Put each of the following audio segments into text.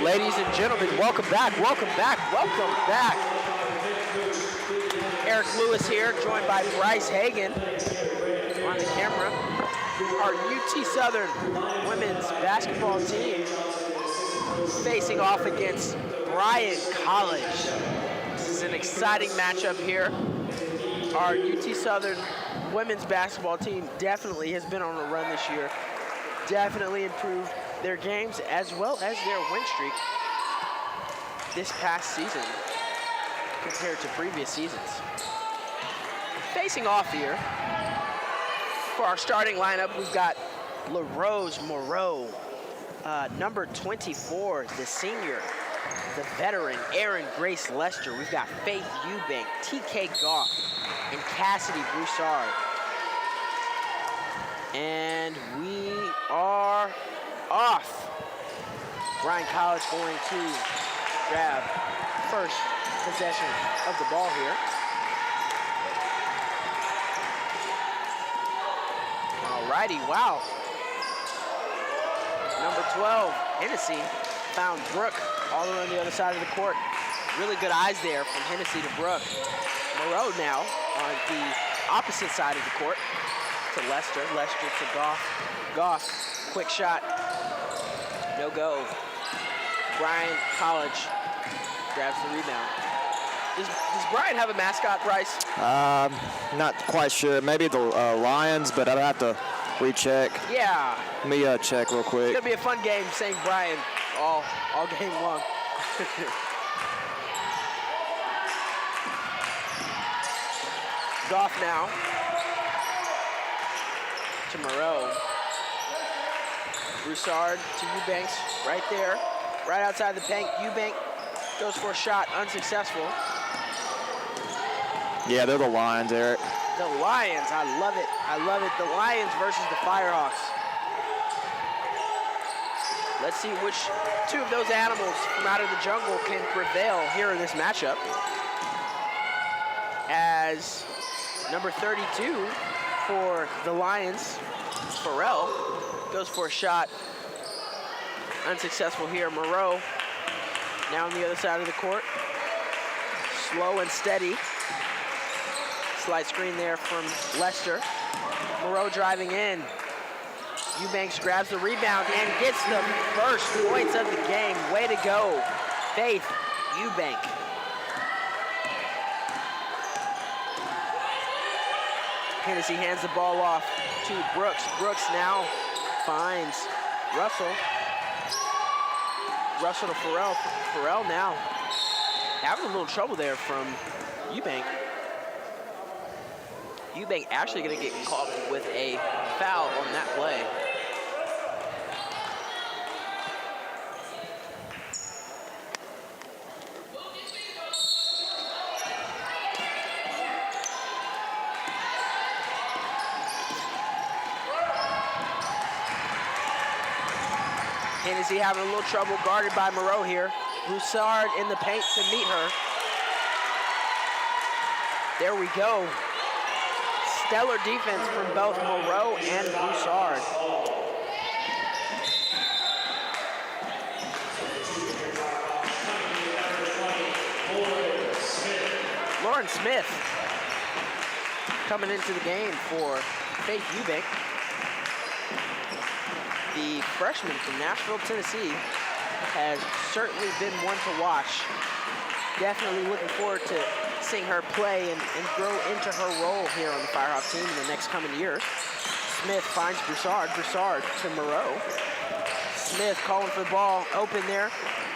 Ladies and gentlemen, welcome back, welcome back, welcome back. Eric Lewis here, joined by Bryce Hagan on the camera. Our UT Southern women's basketball team facing off against Bryan College. This is an exciting matchup here. Our UT Southern women's basketball team definitely has been on a run this year. Definitely improved their games as well as their win streak this past season compared to previous seasons. Facing off here, for our starting lineup, we've got LaRose Moreau, number 24, the senior, the veteran, Aaron Grace Lester. We've got Faith Eubank, TK Goff, and Cassidy Broussard. And we are off. Bryan College going to grab first possession of the ball here. Alrighty, wow. Number 12, Hennessy, found Brooke all the way on the other side of the court. Really good eyes there from Hennessy to Brooke. Moreau now on the opposite side of the court to Lester. Lester to Goff. Goff, quick shot. No go. Bryan College grabs the rebound. Does Bryan have a mascot, Bryce? Not quite sure. Maybe the Lions, but I'd have to recheck. Yeah. Let me check real quick. It's gonna be a fun game saying Bryan all game long. Goff now to Moreau. Broussard to Eubanks, right there, right outside the paint. Eubank goes for a shot, unsuccessful. Yeah, they're the Lions, Eric. The Lions, I love it. I love it. The Lions versus the Firehawks. Let's see which two of those animals from out of the jungle can prevail here in this matchup. As number 32 for the Lions, Farrell, goes for a shot. Unsuccessful here. Moreau now on the other side of the court. Slow and steady. Slight screen there from Lester. Moreau driving in. Eubanks grabs the rebound and gets the first points of the game. Way to go, Faith Eubank. Hennessy hands the ball off to Brooks. Brooks now finds Russell. Russell to Farrell. Farrell now having a little trouble there from Eubank. Eubank actually going to get caught with a foul on that play. Hennessy having a little trouble, guarded by Moreau here. Broussard in the paint to meet her. There we go. Stellar defense from both Moreau and Broussard. Lauren Smith coming into the game for Faith Eubank. The freshman from Nashville, Tennessee, has certainly been one to watch. Definitely looking forward to seeing her play and grow into her role here on the Firehawk team in the next coming years. Smith finds Broussard. Broussard to Moreau. Smith calling for the ball, open there.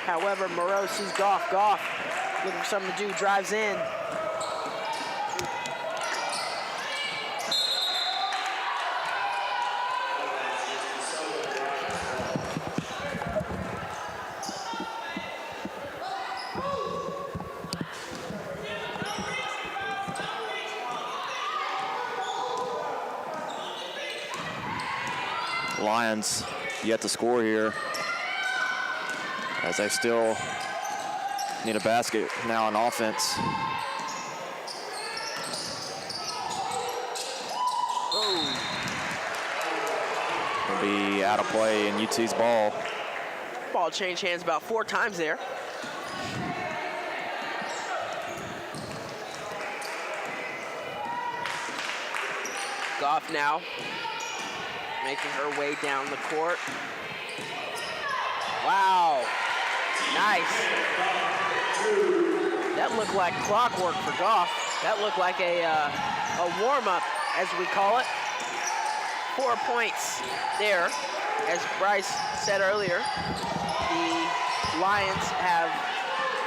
However, Moreau sees Goff. Goff looking for something to do, drives in. Lions yet to score here, as they still need a basket now on offense. Will be out of play in UT's ball. Ball changed hands about 4 times there. Goff now making her way down the court. Wow, nice. That looked like clockwork for Goff. That looked like a warm-up, as we call it. 4 points there. As Bryce said earlier, the Lions have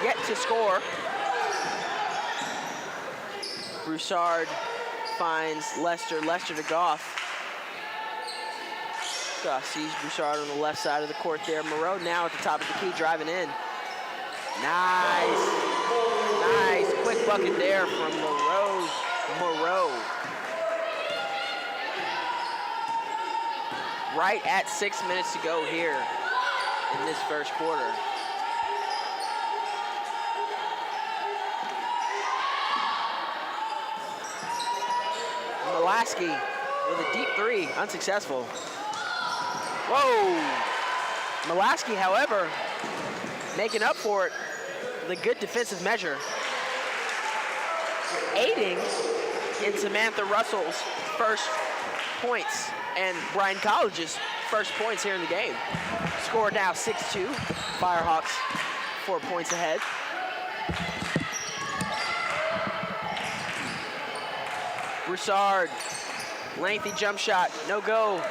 yet to score. Broussard finds Lester. Lester to Goff. Goff sees Broussard on the left side of the court there. Moreau now at the top of the key, driving in. Nice. Nice quick bucket there from Moreau. Right at 6 minutes to go here in this first quarter. Mulaski with a deep 3, unsuccessful. Whoa! Mulaski, however, making up for it with a good defensive measure. Aiding in Samantha Russell's first points and Bryan College's first points here in the game. Score now 6-2. Firehawks 4 points ahead. Broussard, lengthy jump shot, no go.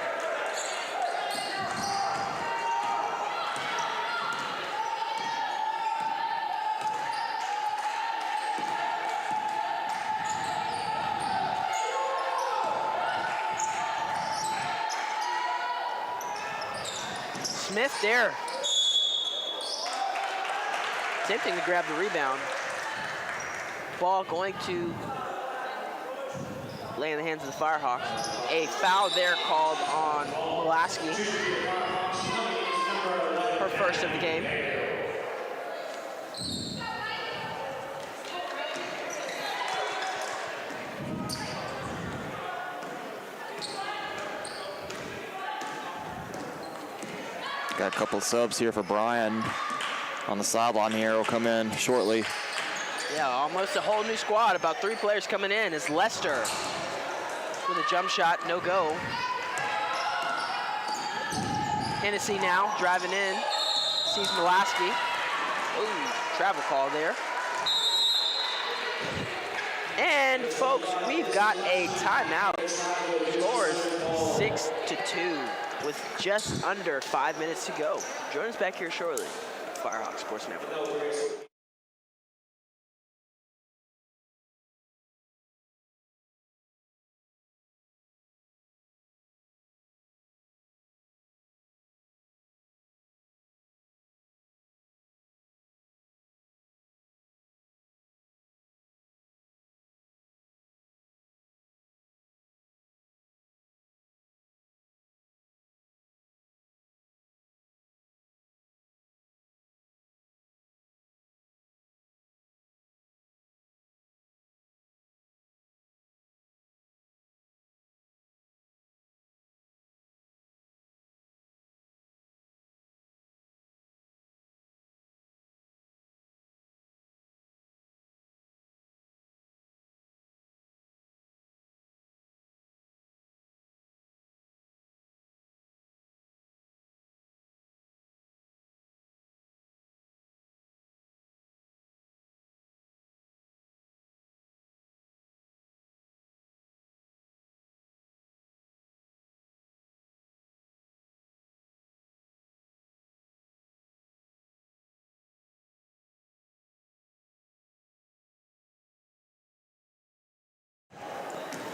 Smith there. Attempting to grab the rebound. Ball going to lay in the hands of the Firehawks. A foul there called on Mulaski. Her first of the game. Got a couple of subs here for Bryan on the sideline here. Will come in shortly. Yeah, almost a whole new squad. About 3 players coming in. Is Lester with a jump shot, no go. Hennessy now driving in. Sees Mulaski. Ooh, travel call there. And folks, we've got a timeout. Scores 6-2 with just under 5 minutes to go. Join us back here shortly. Firehawk Sports Network.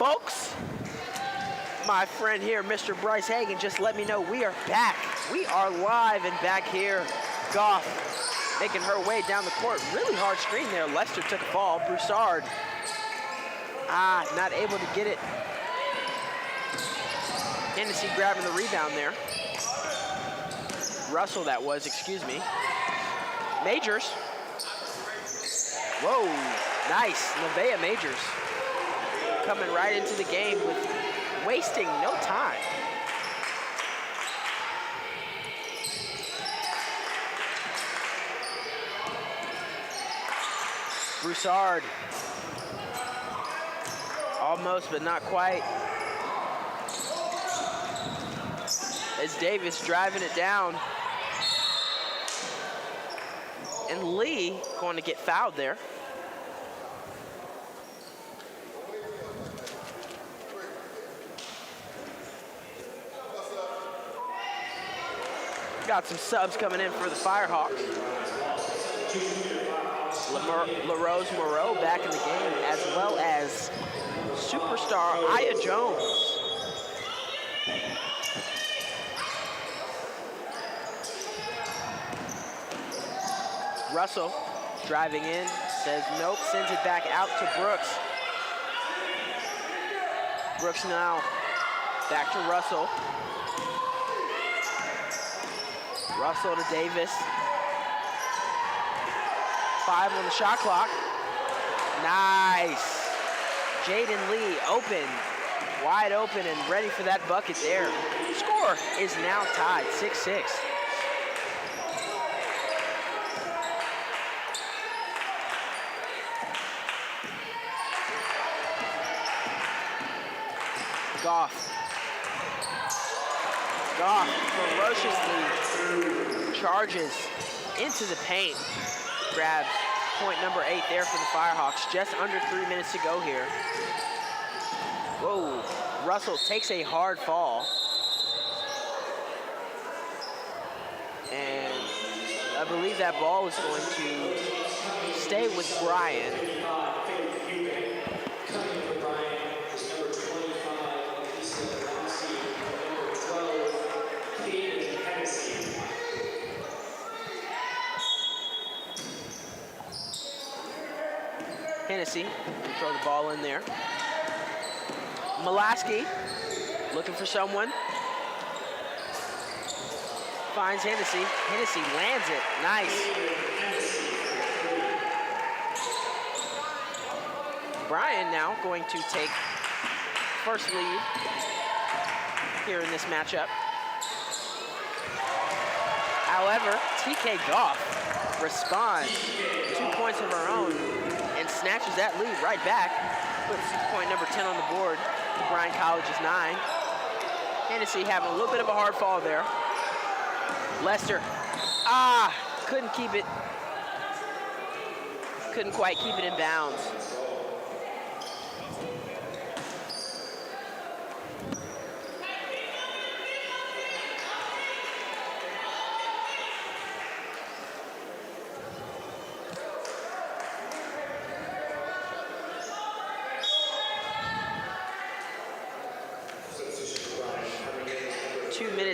Folks, my friend here, Mr. Bryce Hagan, just let me know we are back. We are live and back here. Goff making her way down the court. Really hard screen there. Lester took a fall. Broussard, not able to get it. Hennessy grabbing the rebound there. Russell, that was, excuse me. Majors. Whoa, nice. Nevaeh Majors coming right into the game with wasting no time. Broussard. Almost, but not quite. As Davis driving it down. And Lee going to get fouled there. Got some subs coming in for the Firehawks. LaRose Moreau back in the game, as well as superstar Aya Jones. Russell driving in, says nope, sends it back out to Brooks. Brooks now back to Russell. Russell to Davis. 5 on the shot clock. Nice. Jaden Lee open, wide open and ready for that bucket there. Score is now tied, 6-6. Goff. Goff ferociously charges into the paint. Grabs point number 8 there for the Firehawks. Just under 3 minutes to go here. Whoa, Russell takes a hard fall. And I believe that ball is going to stay with Bryan. Hennessy, throw the ball in there. Molaski, looking for someone. Finds Hennessy. Hennessy lands it. Nice. Bryan now going to take first lead here in this matchup. However, TK Goff responds. 2 points of her own and snatches that lead right back. Puts point number 10 on the board. Bryan College's 9. Hennessy having a little bit of a hard fall there. Lester, couldn't keep it. Couldn't quite keep it in bounds.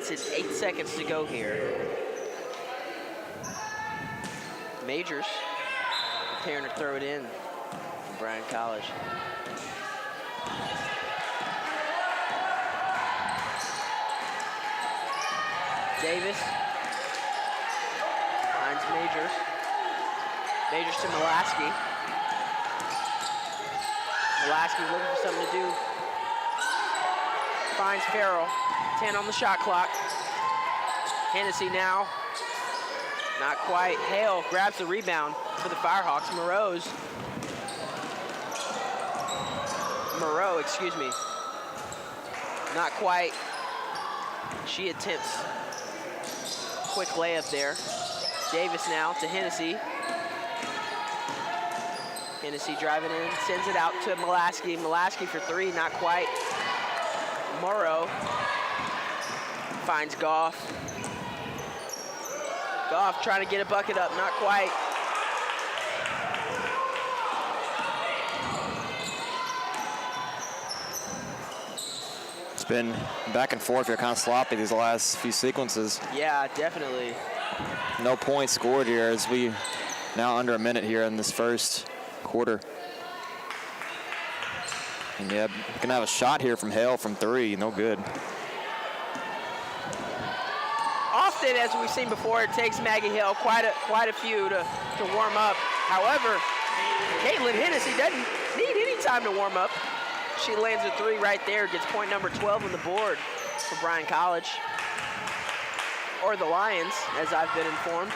It's 8 seconds to go here. Majors preparing to throw it in from Bryan College. Davis finds Majors. Majors to Molaski. Molaski looking for something to do. Finds Farrell. 10 on the shot clock. Hennessy now, not quite. Hale grabs the rebound for the Firehawks. Moreau, excuse me. Not quite. She attempts quick layup there. Davis now to Hennessy. Hennessy driving in, sends it out to Molaski. Molaski for 3, not quite. Moreau finds Goff. Goff trying to get a bucket up, not quite. It's been back and forth here, kind of sloppy these last few sequences. Yeah, definitely. No points scored here as we now under a minute here in this first quarter. And yeah, gonna have a shot here from Hale from 3, no good. Often, as we've seen before, it takes Maggie Hale quite a few to warm up. However, Caitlin Hennessy doesn't need any time to warm up. She lands a 3 right there, gets point number 12 on the board for Bryan College. Or the Lions, as I've been informed.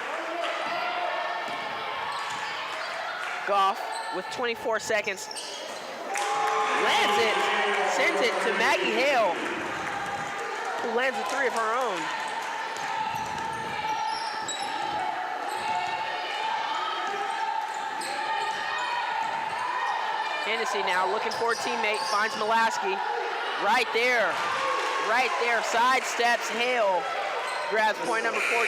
Goff with 24 seconds. Lands it, sends it to Maggie Hale, who lands a three of her own. Hennessy now looking for a teammate, finds Mulaski. Right there, sidesteps Hale, grabs point number 14.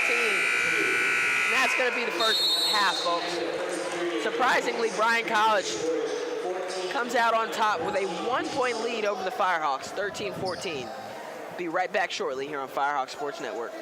And that's gonna be the first half, folks. Surprisingly, Bryan College comes out on top with a 1-point lead over the Firehawks, 13-14. Be right back shortly here on Firehawk Sports Network.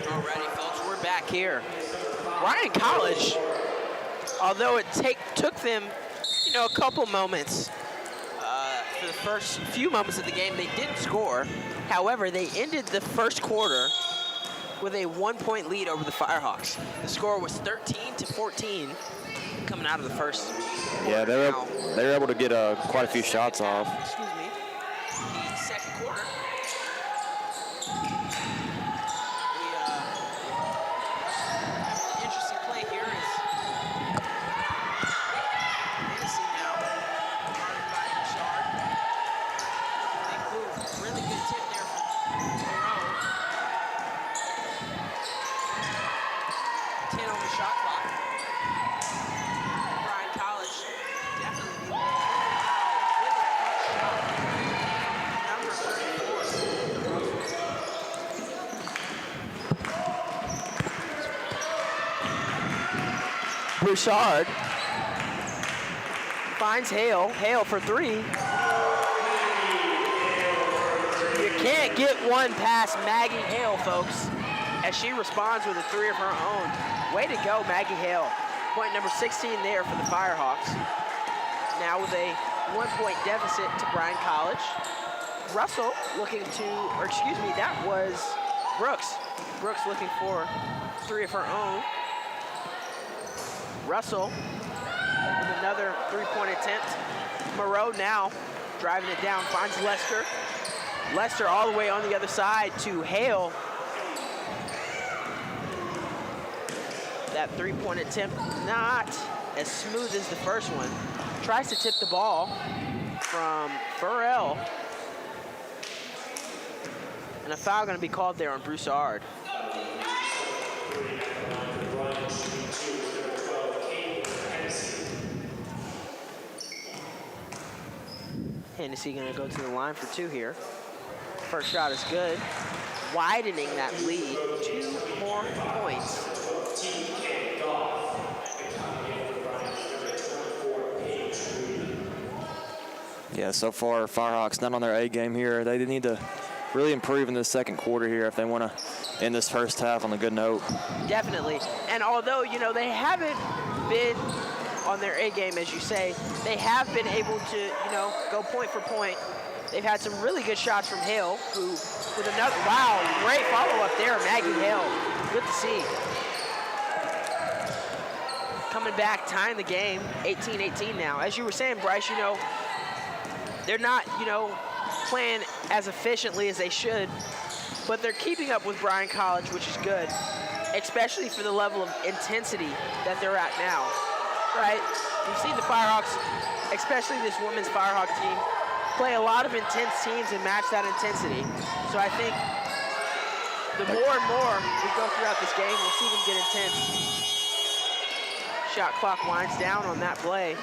Alrighty, folks, we're back here. Bryan College, although it took them, a couple moments for the first few moments of the game, they didn't score. However, they ended the first quarter with a 1-point lead over the Firehawks. The score was 13-14 coming out of the first quarter. Yeah, they were able to get quite a few shots off. Excuse me. The second quarter. Interesting play here is Hennessy now, guarded by Bouchard. Big move, really good tip there from Moreau. 10 on the shot clock. Bryan College definitely with a shot. Number 34. Bouchard finds Hale. Hale for three. You can't get one past Maggie Hale, folks, as she responds with a three of her own. Way to go, Maggie Hale. Point number 16 there for the Firehawks. Now with a 1-point deficit to Bryan College. Russell looking to, or excuse me, that was Brooks. Brooks looking for three of her own. Russell with another 3-point attempt. Moreau now driving it down, finds Lester. Lester all the way on the other side to Hale. That 3-point attempt not as smooth as the first one. Tries to tip the ball from Burrell. And a foul gonna be called there on Broussard. Hennessy gonna go to the line for two here. First shot is good. Widening that lead, 2 more points. Yeah, so far, Firehawks not on their A game here. They need to really improve in this second quarter here if they want to end this first half on a good note. Definitely. And although, they haven't been on their A game, as you say, they have been able to, go point for point. They've had some really good shots from Hale, who with another, wow, great follow-up there, Maggie Hale. Good to see. coming back, tying the game, 18-18 now. As you were saying, Bryce, you know, they're not, you know, playing as efficiently as they should, but they're keeping up with Bryan College, which is good, especially for the level of intensity that they're at now, right? You've seen the Firehawks, especially this women's Firehawk team, play a lot of intense teams and match that intensity. So I think the more and more we go throughout this game, we'll see them get intense. Shot clock winds down on that play.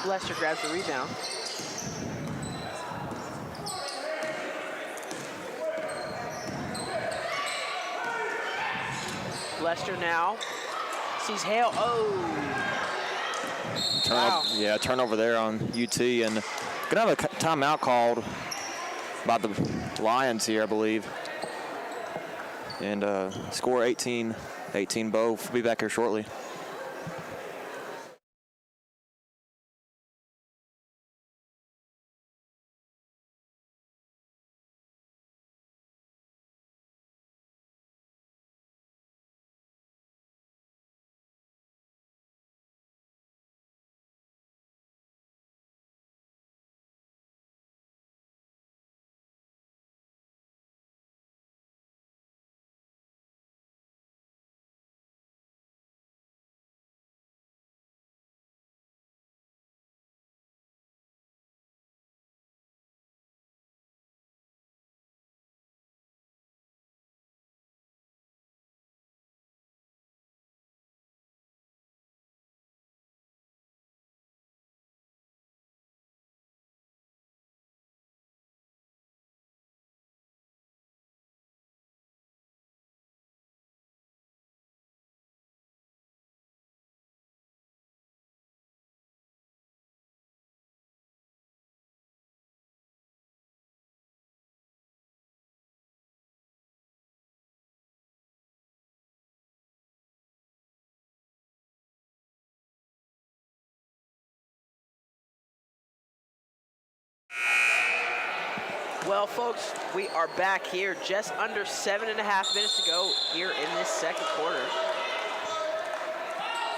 Lester grabs the rebound. Lester now sees Hale. Oh. Wow. Yeah, turnover there on UT, and gonna have a timeout called by the Lions here, I believe. And score 18-18 both. We'll be back here shortly. Well, folks, we are back here, just under 7.5 minutes to go here in this second quarter.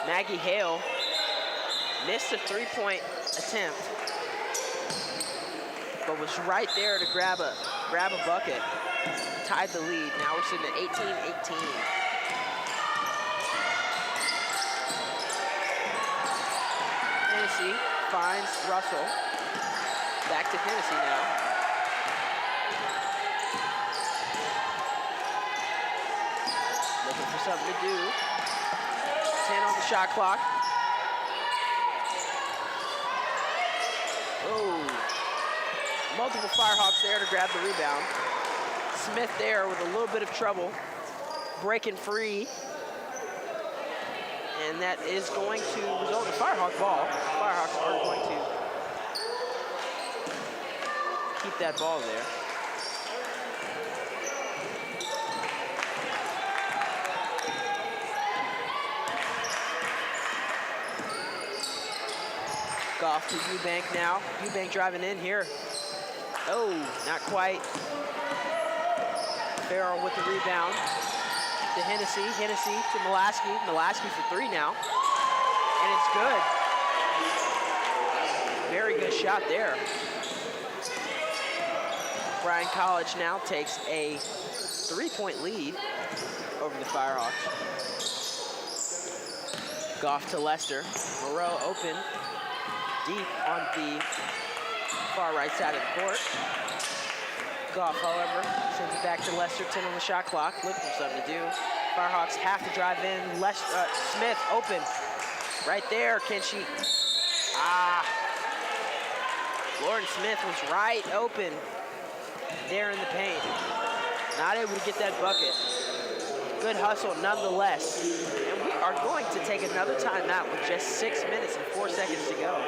Maggie Hale missed a three-point attempt, but was right there to grab a bucket, tied the lead. Now we're sitting at 18-18. Hennessy finds Russell. Back to Hennessy now. Looking for something to do. 10 on the shot clock. Oh, multiple Firehawks there to grab the rebound. Smith there with a little bit of trouble, breaking free. And that is going to result in a Firehawk ball. Firehawks are going to keep that ball there. Goff to Eubank now. Eubank driving in here. Oh, not quite. Farrell with the rebound. To Hennessy. Hennessy to Mulaski. Mulaski for three now. And it's good. Very good shot there. Bryan College now takes a 3-point lead over the Firehawks. Goff to Lester. Moreau open. Deep on the far right side of the court. Goff, however, sends it back to Lester, 10 on the shot clock, looking for something to do. Firehawks have to drive in. Smith open, right there. Can she? Lauren Smith was right open there in the paint. Not able to get that bucket. Good hustle nonetheless. And we are going to take another timeout with just 6 minutes and 4 seconds to go.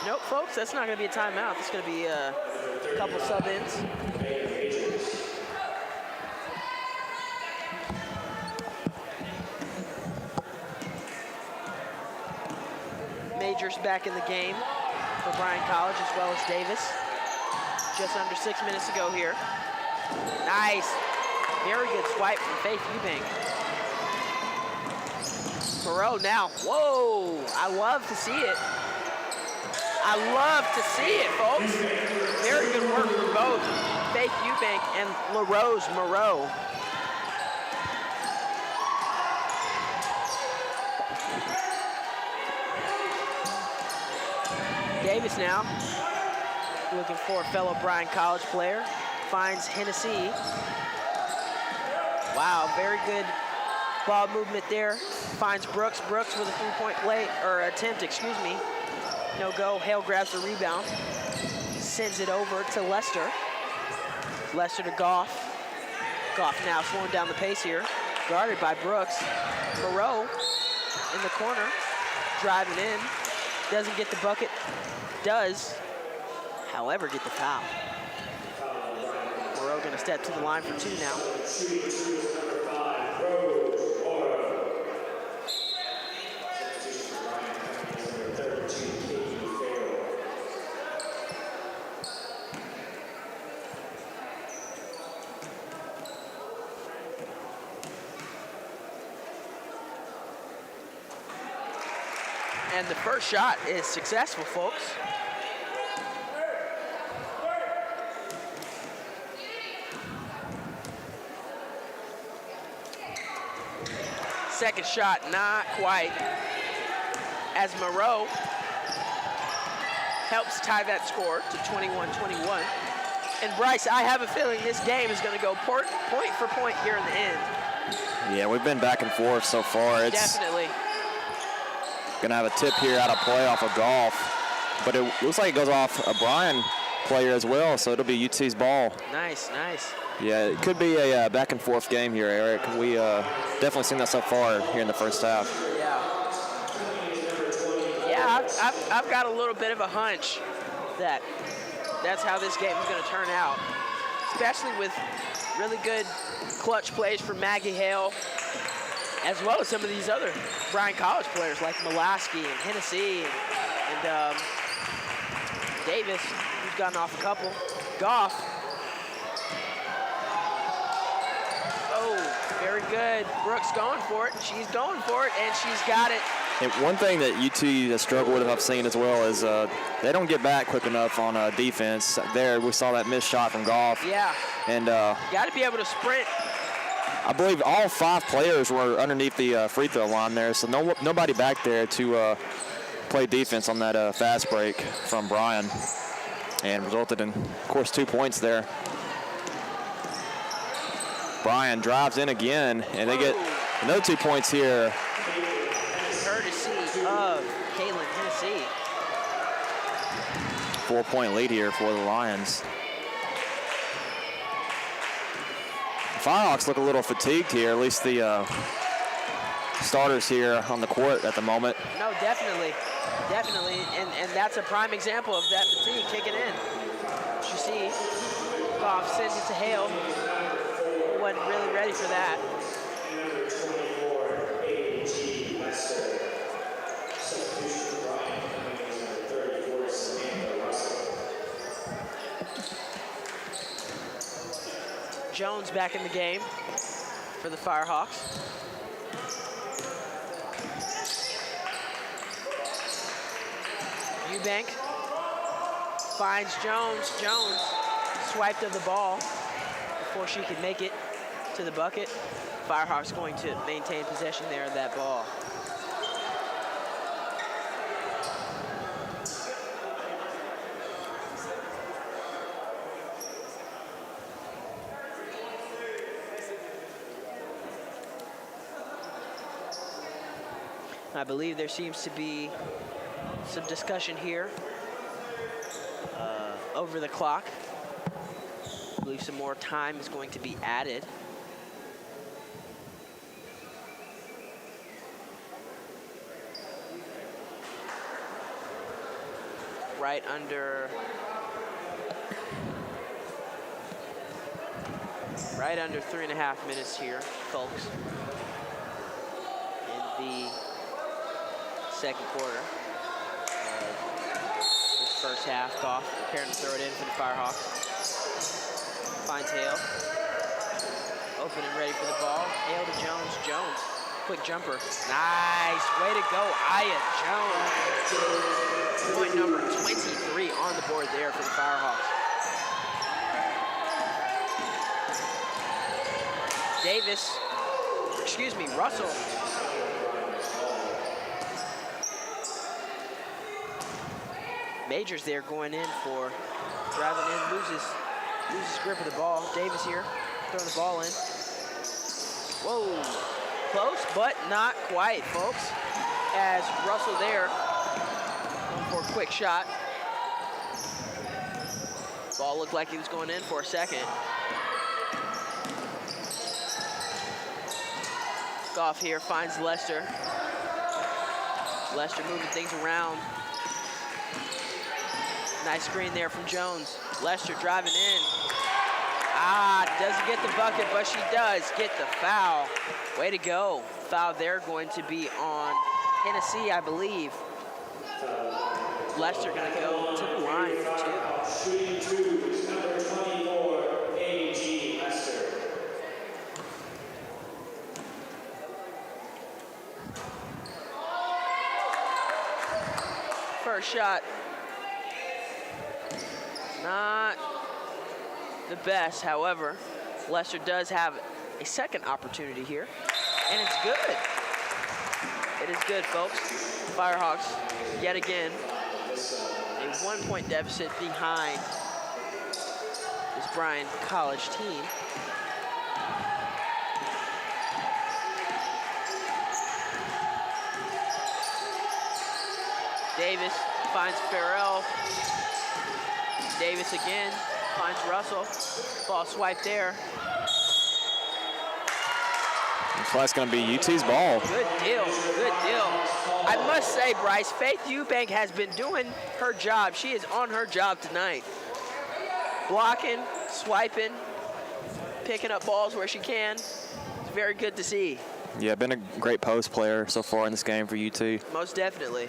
Nope, folks, that's not going to be a timeout. It's going to be a couple sub-ins. Majors back in the game for Bryan College as well as Davis. Just under 6 minutes to go here. Nice. Very good swipe from Faith Eubank. Moreau now, whoa, I love to see it. I love to see it, folks. Very good work from both Faith Eubank and LaRose Moreau. Davis now, looking for a fellow Bryan College player, finds Hennessy. Wow, very good ball movement there. Finds Brooks. Brooks with a three-point play, or attempt, excuse me. No go. Hale grabs the rebound. Sends it over to Lester. Lester to Goff. Goff now slowing down the pace here. Guarded by Brooks. Moreau in the corner, driving in. Doesn't get the bucket. Does, however, get the foul. Moreau gonna step to the line for 2 now. And the first shot is successful, folks. Second shot, not quite. As Moreau helps tie that score to 21-21. And Bryce, I have a feeling this game is going to go point for point here in the end. Yeah, we've been back and forth so far. It's definitely gonna have a tip here out of play off of Golf, but it looks like it goes off a Bryan player as well, so it'll be UT's ball. Nice, nice. Yeah, it could be a back and forth game here, Eric. We definitely seen that so far here in the first half. Yeah, I've got a little bit of a hunch that that's how this game is going to turn out, especially with really good clutch plays from Maggie Hale, as well as some of these other Bryan College players like Mulaski and Hennessy and Davis, who's gotten off a couple. Goff. Oh, very good. Brooks going for it. She's going for it, and she's got it. And one thing that UT has struggled with, I've seen as well, is they don't get back quick enough on defense. There, we saw that missed shot from Goff. Yeah. And got to be able to sprint. I believe all 5 players were underneath the free throw line there, so nobody back there to play defense on that fast break from Bryan, and resulted in, of course, 2 points there. Bryan drives in again, and they get another 2 points here. Courtesy of Kaylin Hennessy. 4-point lead here for the Lions. Firehawks look a little fatigued here, at least the starters here on the court at the moment. No, definitely, and that's a prime example of that fatigue kicking in. You see, Goff sends it to Hale. Wasn't really ready for that. Jones back in the game for the Firehawks. Eubank finds Jones. Jones swiped of the ball before she could make it to the bucket. Firehawks going to maintain possession there of that ball. I believe there seems to be some discussion here over the clock. I believe some more time is going to be added. Right under 3.5 minutes here, folks, in the second quarter. This first half, Goff preparing to throw it in for the Firehawks. Finds Hale. Open and ready for the ball. Hale to Jones. Jones, quick jumper. Nice, way to go, Aya Jones. Point number 23 on the board there for the Firehawks. Russell. Majors there going in for driving in, loses grip of the ball. Davis here, throwing the ball in. Whoa, close, but not quite, folks. As Russell there, going for a quick shot. Ball looked like he was going in for a second. Goff here finds Lester. Lester moving things around. Nice screen there from Jones. Lester driving in. Doesn't get the bucket, but she does get the foul. Way to go. Foul there going to be on Hennessy, I believe. Lester gonna go to the line for two. Shooting two is number 24, A.G. Lester. First shot. Not the best, however, Lester does have a second opportunity here, and it's good. It is good, folks. Firehawks, yet again, a 1-point deficit behind this Bryan College team. Davis finds Farrell. Davis again, finds Russell. Ball swipe there. So that's going to be UT's ball. Good deal, good deal. I must say, Bryce, Faith Eubank has been doing her job. She is on her job tonight. Blocking, swiping, picking up balls where she can. It's very good to see. Yeah, been a great post player so far in this game for UT. Most definitely.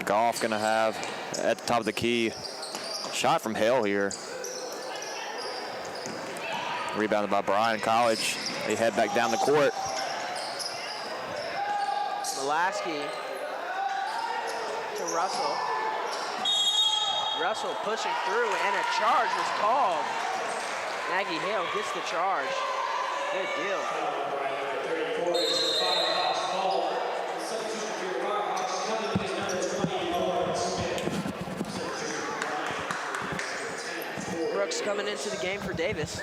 Goff gonna have at the top of the key shot from Hale here. Rebounded by Bryan College. They head back down the court. Mulaski to Russell. Russell pushing through, and a charge was called. Maggie Hale gets the charge. Good deal. Brooks coming into the game for Davis.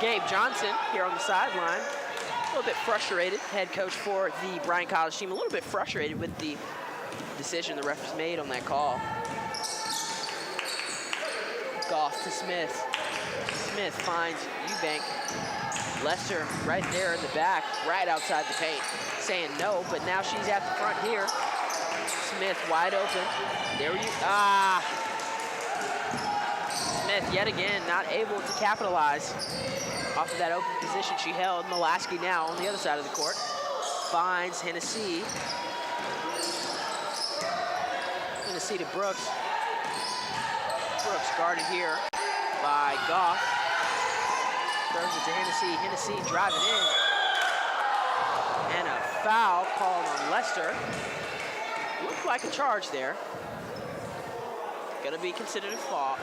Gabe Johnson here on the sideline. A little bit frustrated, head coach for the Bryan College team. A little bit frustrated with the decision the refs made on that call. Goff to Smith. Smith finds Eubank. Lester right there in the back, right outside the paint, saying no, but now she's at the front here. Smith wide open. There you Smith yet again not able to capitalize off of that open position she held. Mulaski now on the other side of the court. Finds Hennessy. Hennessy to Brooks. Brooks guarded here by Goff. Throws it to Hennessy. Hennessy driving in. And a foul called on Lester. Looked like a charge there. Gonna be considered a foul.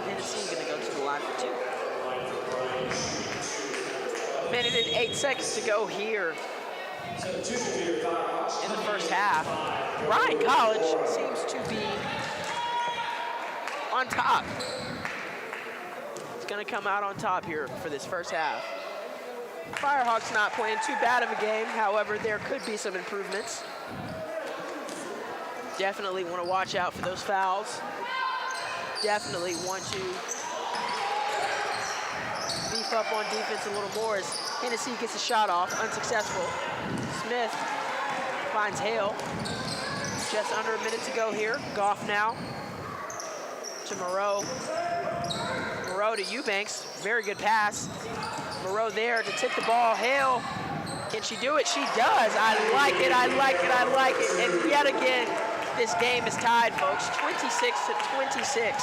Hennessy gonna go to the line for two. 1 minute and 8 seconds to go here in the first half. Bryan College seems to be on top. It's gonna come out on top here for this first half. Firehawks not playing too bad of a game. However, there could be some improvements. Definitely want to watch out for those fouls. Definitely want to beef up on defense a little more as Hennessy gets a shot off, unsuccessful. Smith finds Hale. Just under a minute to go here. Goff now to Moreau. Moreau to Eubanks. Very good pass. Moreau there to tip the ball. Hale, can she do it? She does. I like it, I like it, I like it. And yet again, this game is tied, folks. 26-26.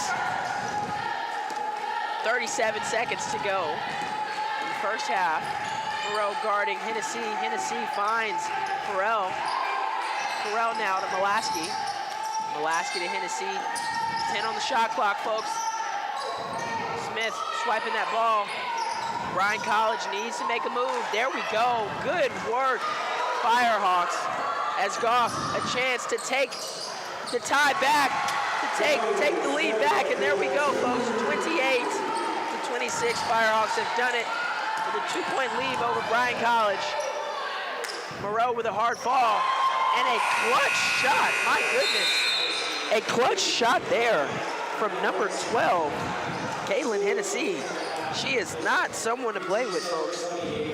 37 seconds to go in the first half. Moreau guarding Hennessy. Hennessy finds Farrell. Farrell now to Molaski. Molaski to Hennessy. 10 on the shot clock, folks. Smith swiping that ball. Bryan College needs to make a move. There we go. Good work, Firehawks. As Goff a chance to take the tie back, to take the lead back, and there we go, folks. 28-26. Firehawks have done it with a 2-point lead over Bryan College. Moreau with a hard fall and a clutch shot. My goodness, a clutch shot there from number 12, Caitlin Hennessy. She is not someone to play with, folks.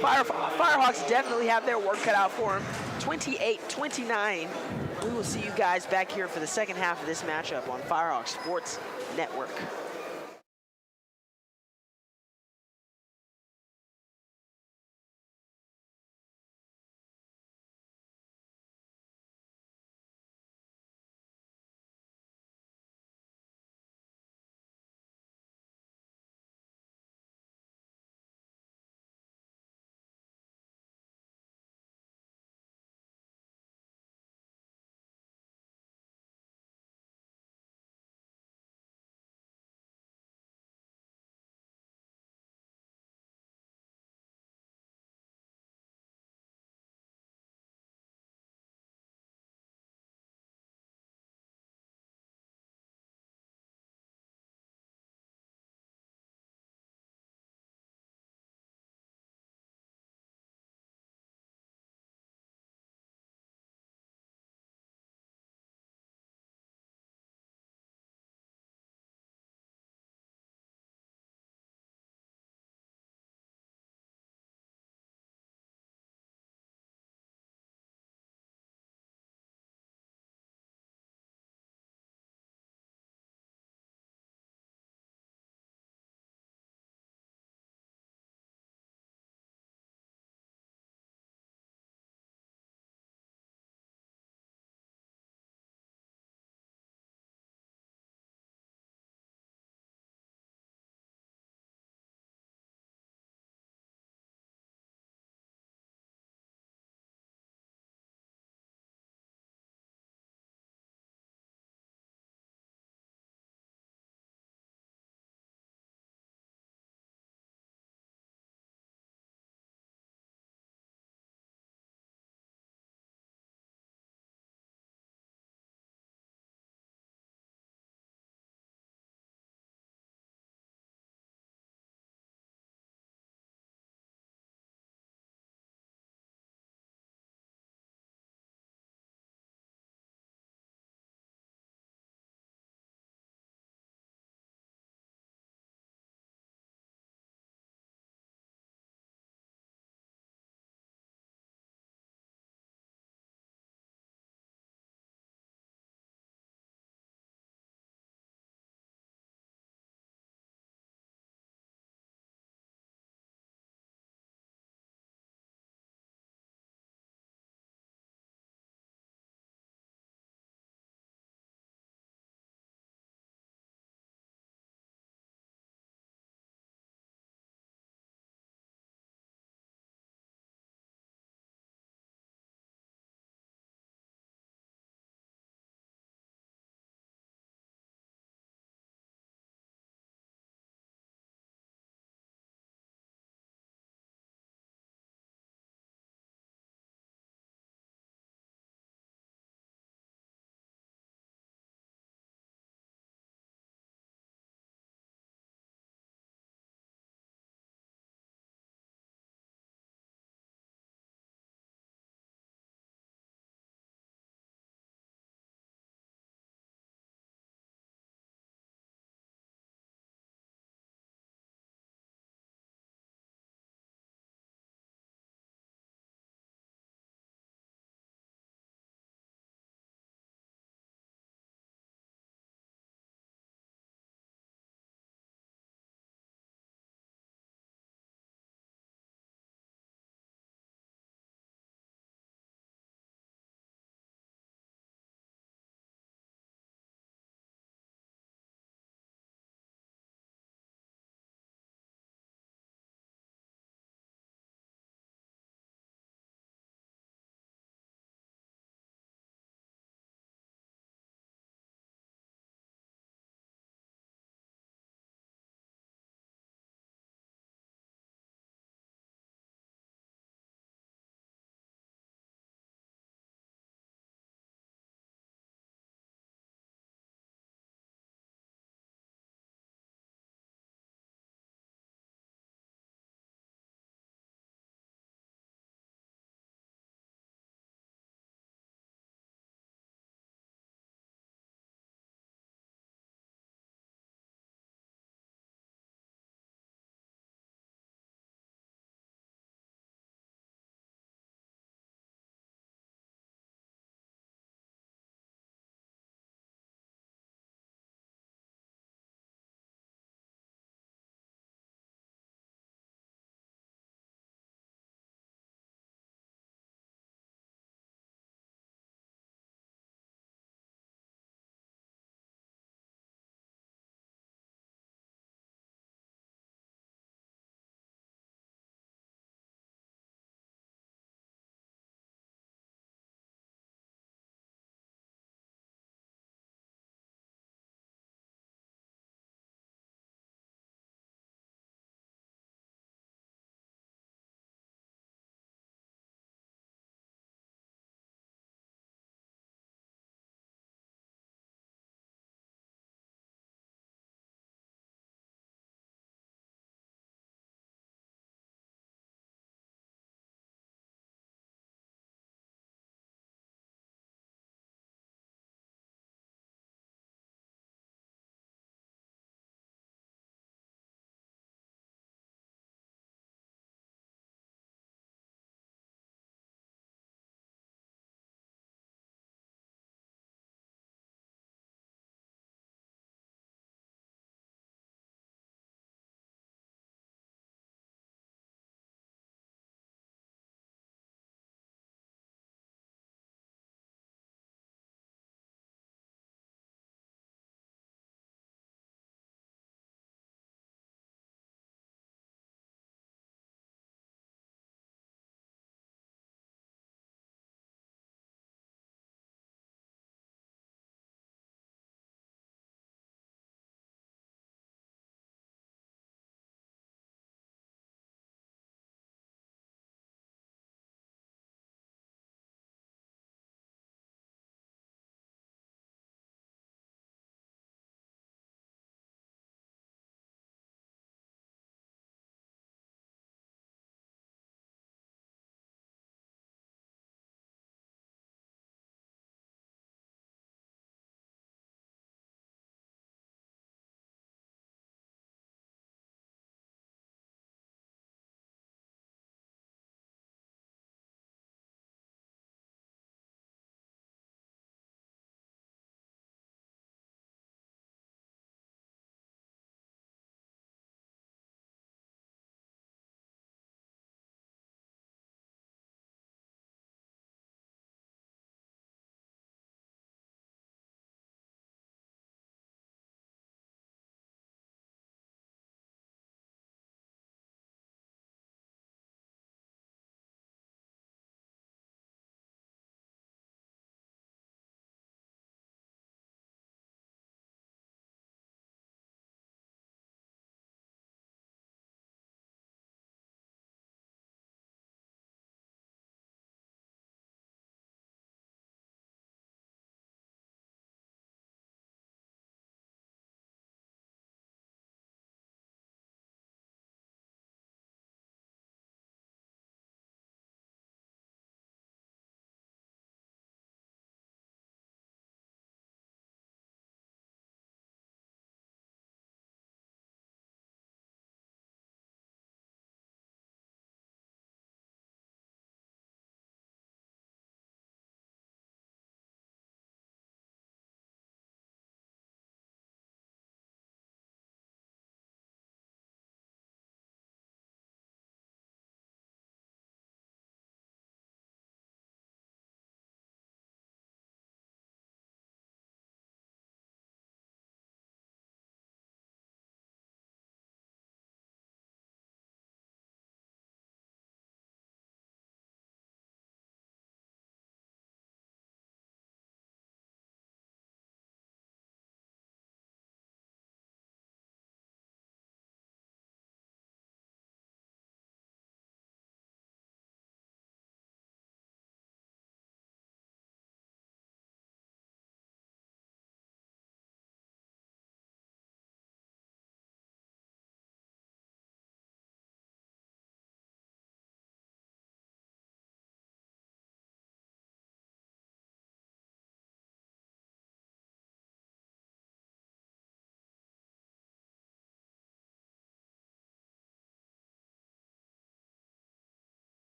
Firehawks definitely have their work cut out for them. 28-29. We will see you guys back here for the second half of this matchup on Firehawks Sports Network.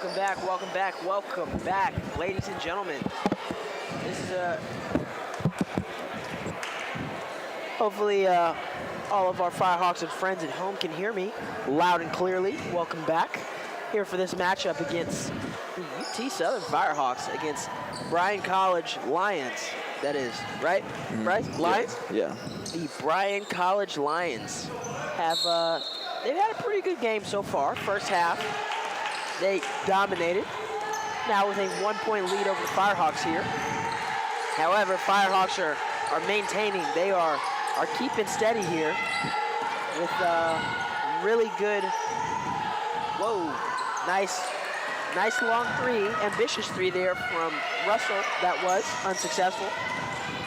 Welcome back, welcome back, welcome back, ladies and gentlemen. This is hopefully all of our Firehawks and friends at home can hear me loud and clearly. Welcome back here for this matchup against the UT Southern Firehawks against Bryan College Lions. That is, right? Right? Lions? Yeah. The Bryan College Lions have, they've had a pretty good game so far. First half, they dominated. Now with a 1-point lead over the Firehawks here. However, Firehawks are maintaining. They are keeping steady here with really good, whoa, nice long three, ambitious three there from Russell. That was unsuccessful.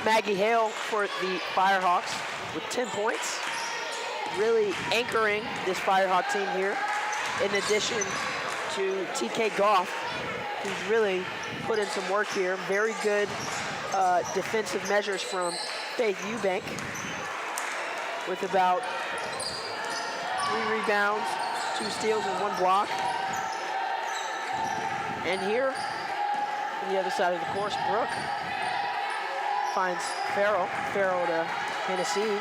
Maggie Hale for the Firehawks with 10 points, really anchoring this Firehawk team here, in addition to TK Goff, who's really put in some work here. Very good defensive measures from Faith Eubank with about 3 rebounds, 2 steals, and 1 block. And here, on the other side of the course, Brooke finds Farrell to Hennessy.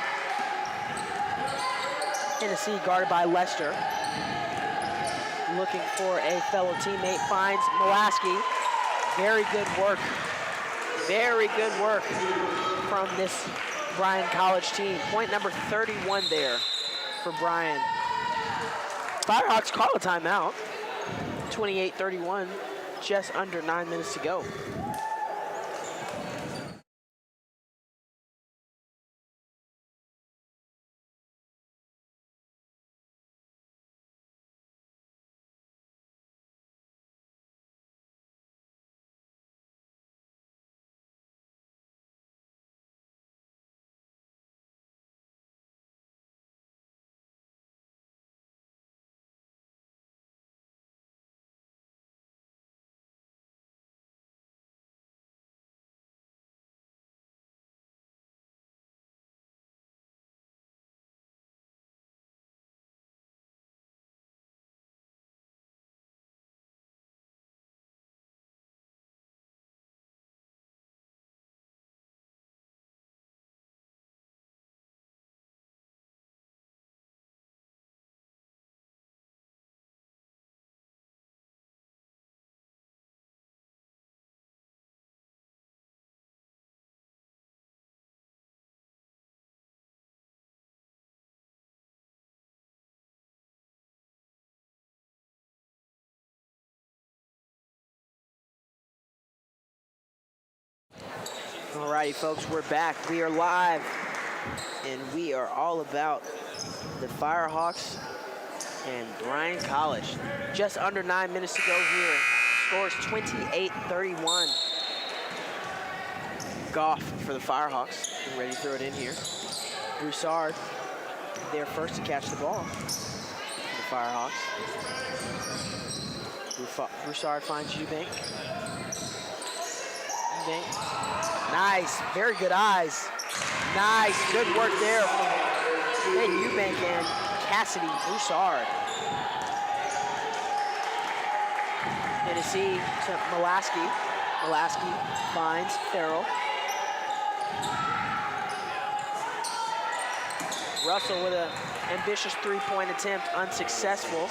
Hennessy guarded by Lester. Looking for a fellow teammate, finds Molaski. Very good work from this Bryan College team. Point number 31 there for Bryan. Firehawks call a timeout. 28-31, just under 9 minutes to go. Alrighty, folks, we're back. We are live, and we are all about the Firehawks and Bryan College. Just under 9 minutes to go here. Score is 28-31. Goff for the Firehawks. Getting ready to throw it in here. Broussard there first to catch the ball for the Firehawks. Broussard finds Eubank. Nice, very good eyes. Nice, good work there from Eubank and Cassidy Broussard. Hennessy to Molaski. Molaski finds Farrell. Russell with an ambitious 3-point attempt, unsuccessful.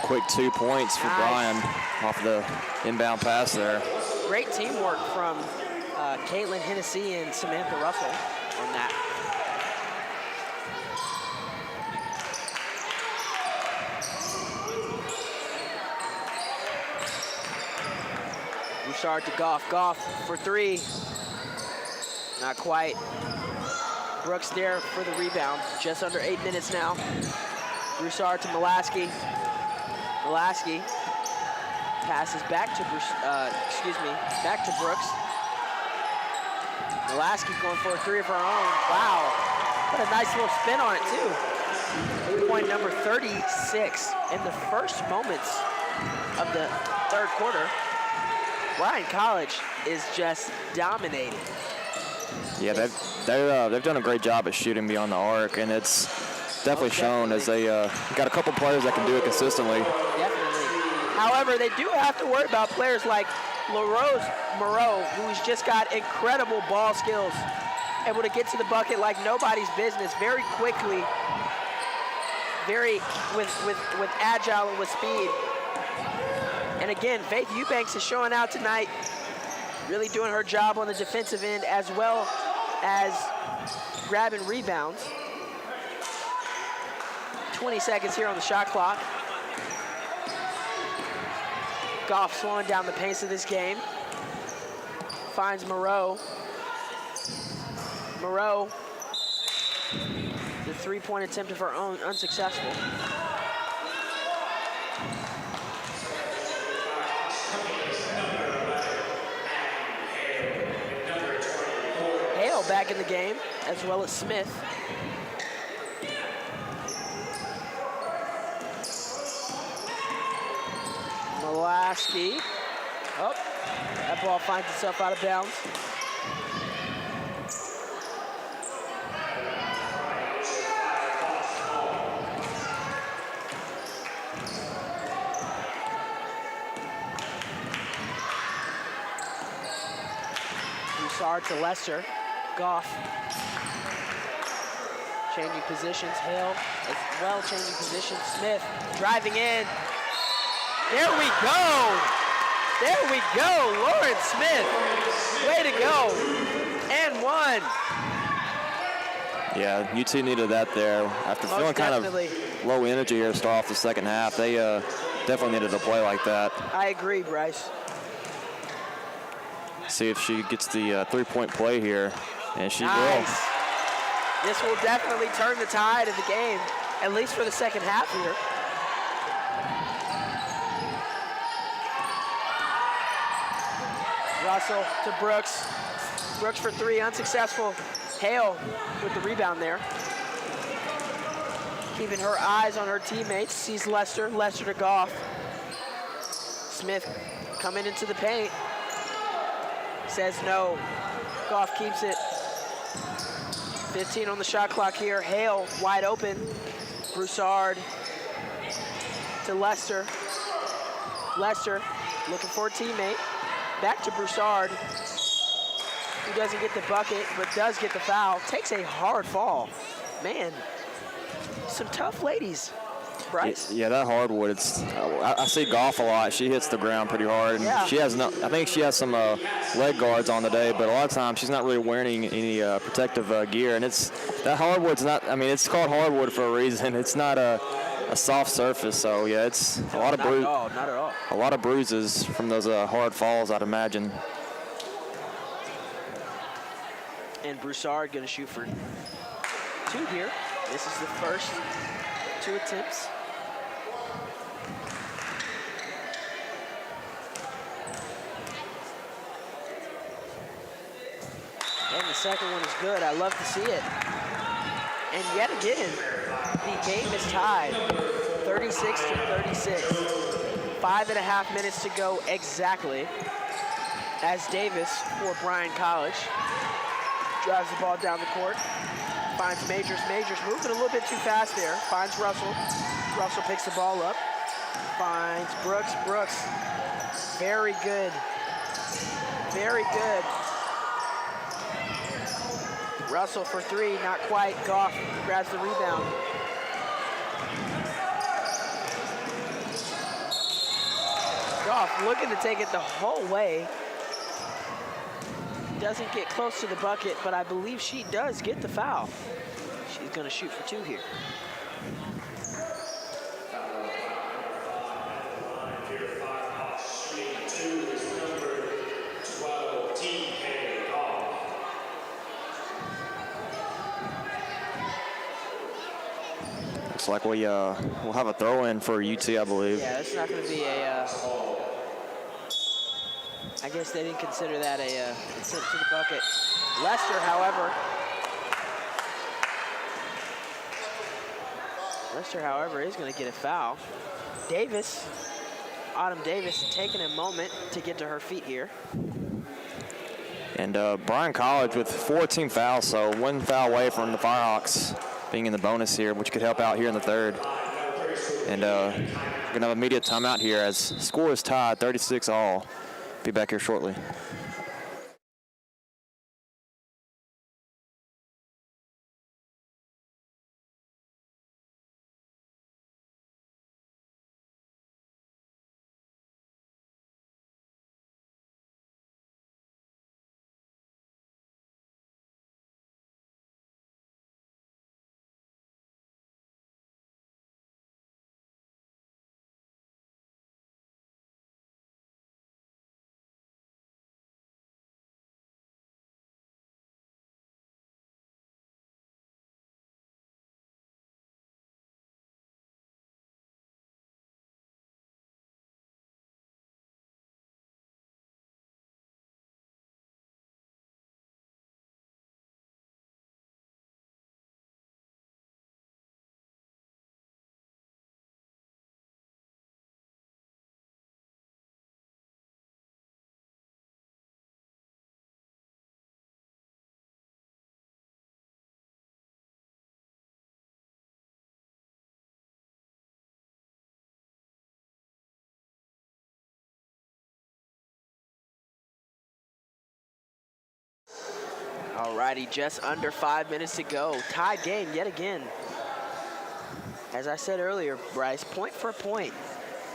Quick 2 points for Bryan off the inbound pass there. Great teamwork from Caitlin Hennessy and Samantha Russell on that. Broussard to Goff. Goff for 3. Not quite. Brooks there for the rebound. Just under 8 minutes now. Broussard to Molaski. Molaski passes back to back to Brooks. Molaski going for a 3 of her own. Wow, what a nice little spin on it too. Point number 36 in the first moments of the third quarter. Bryan College is just dominating. Yeah, they've done a great job at shooting beyond the arc, and it's definitely shown as they got a couple players that can do it consistently. Definitely. However, they do have to worry about players like Moreau, who's just got incredible ball skills, able to get to the bucket like nobody's business very quickly, with agile and with speed. And again, Faith Eubanks is showing out tonight, really doing her job on the defensive end as well as grabbing rebounds. 20 seconds here on the shot clock. Goff slowing down the pace of this game. Finds Moreau. Moreau, the three-point attempt of her own, unsuccessful. Hale back in the game, as well as Smith. Molaski. Oh, that ball finds itself out of bounds. Broussard to Lester. Goff changing positions. Hale as well changing positions. Smith driving in. There we go. There we go. Lauren Smith. Way to go. And one. Yeah, UT needed that there. After feeling kind of low energy here to start off the second half, they definitely needed a play like that. I agree, Bryce. See if she gets the three-point play here, and she will. This will definitely turn the tide of the game, at least for the second half here. Russell to Brooks. Brooks for three, unsuccessful. Hale with the rebound there. Keeping her eyes on her teammates. Sees Lester. Lester to Goff. Smith coming into the paint. Says no. Goff keeps it. 15 on the shot clock here. Hale wide open. Broussard to Lester. Lester looking for a teammate. Back to Broussard, who doesn't get the bucket, but does get the foul. Takes a hard fall. Man, some tough ladies, Bryce. Yeah, that hardwood, I see Goff a lot. She hits the ground pretty hard. And yeah. She has I think she has some leg guards on today, but a lot of times she's not really wearing any protective gear. And that hardwood's not, I mean, it's called hardwood for a reason. It's not a soft surface, so yeah, it's a lot of bruises. Not at all. A lot of bruises from those hard falls, I'd imagine. And Broussard gonna shoot for two here. This is the first two attempts. And the second one is good. I love to see it. And yet again, the game is tied, 36 to 36. 5.5 minutes to go exactly, as Davis for Bryan College drives the ball down the court, finds Majors. Majors moving a little bit too fast there, finds Russell. Russell picks the ball up, finds Brooks. Brooks, very good, very good. Russell for three, not quite. Goff grabs the rebound. Goff looking to take it the whole way. Doesn't get close to the bucket, but I believe she does get the foul. She's gonna shoot for two here. Looks like we'll have a throw-in for UT, I believe. Yeah, it's not going to be a. I guess they didn't consider that a attempt to the bucket. Lester, however, is going to get a foul. Davis, Autumn Davis, taking a moment to get to her feet here. And Bryan College with 4 team fouls, so 1 foul away from the Firehawks being in the bonus here, which could help out here in the third. And we're going to have a immediate timeout here as score is tied 36-all. Be back here shortly. Alrighty, just under 5 minutes to go. Tied game yet again. As I said earlier, Bryce, point for point.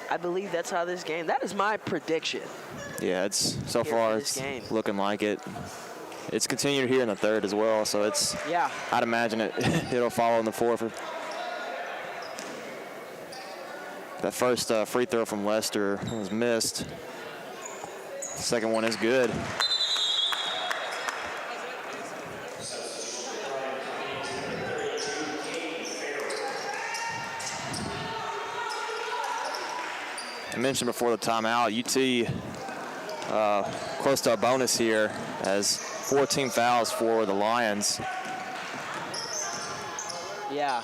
I believe that's how this game, that is my prediction. Yeah, it's so far it's looking like it. It's continued here in the third as well, so it's, yeah, I'd imagine it'll follow in the fourth. That first free throw from Lester was missed. Second one is good. I mentioned before the timeout, UT close to a bonus here as 4 team fouls for the Lions. Yeah.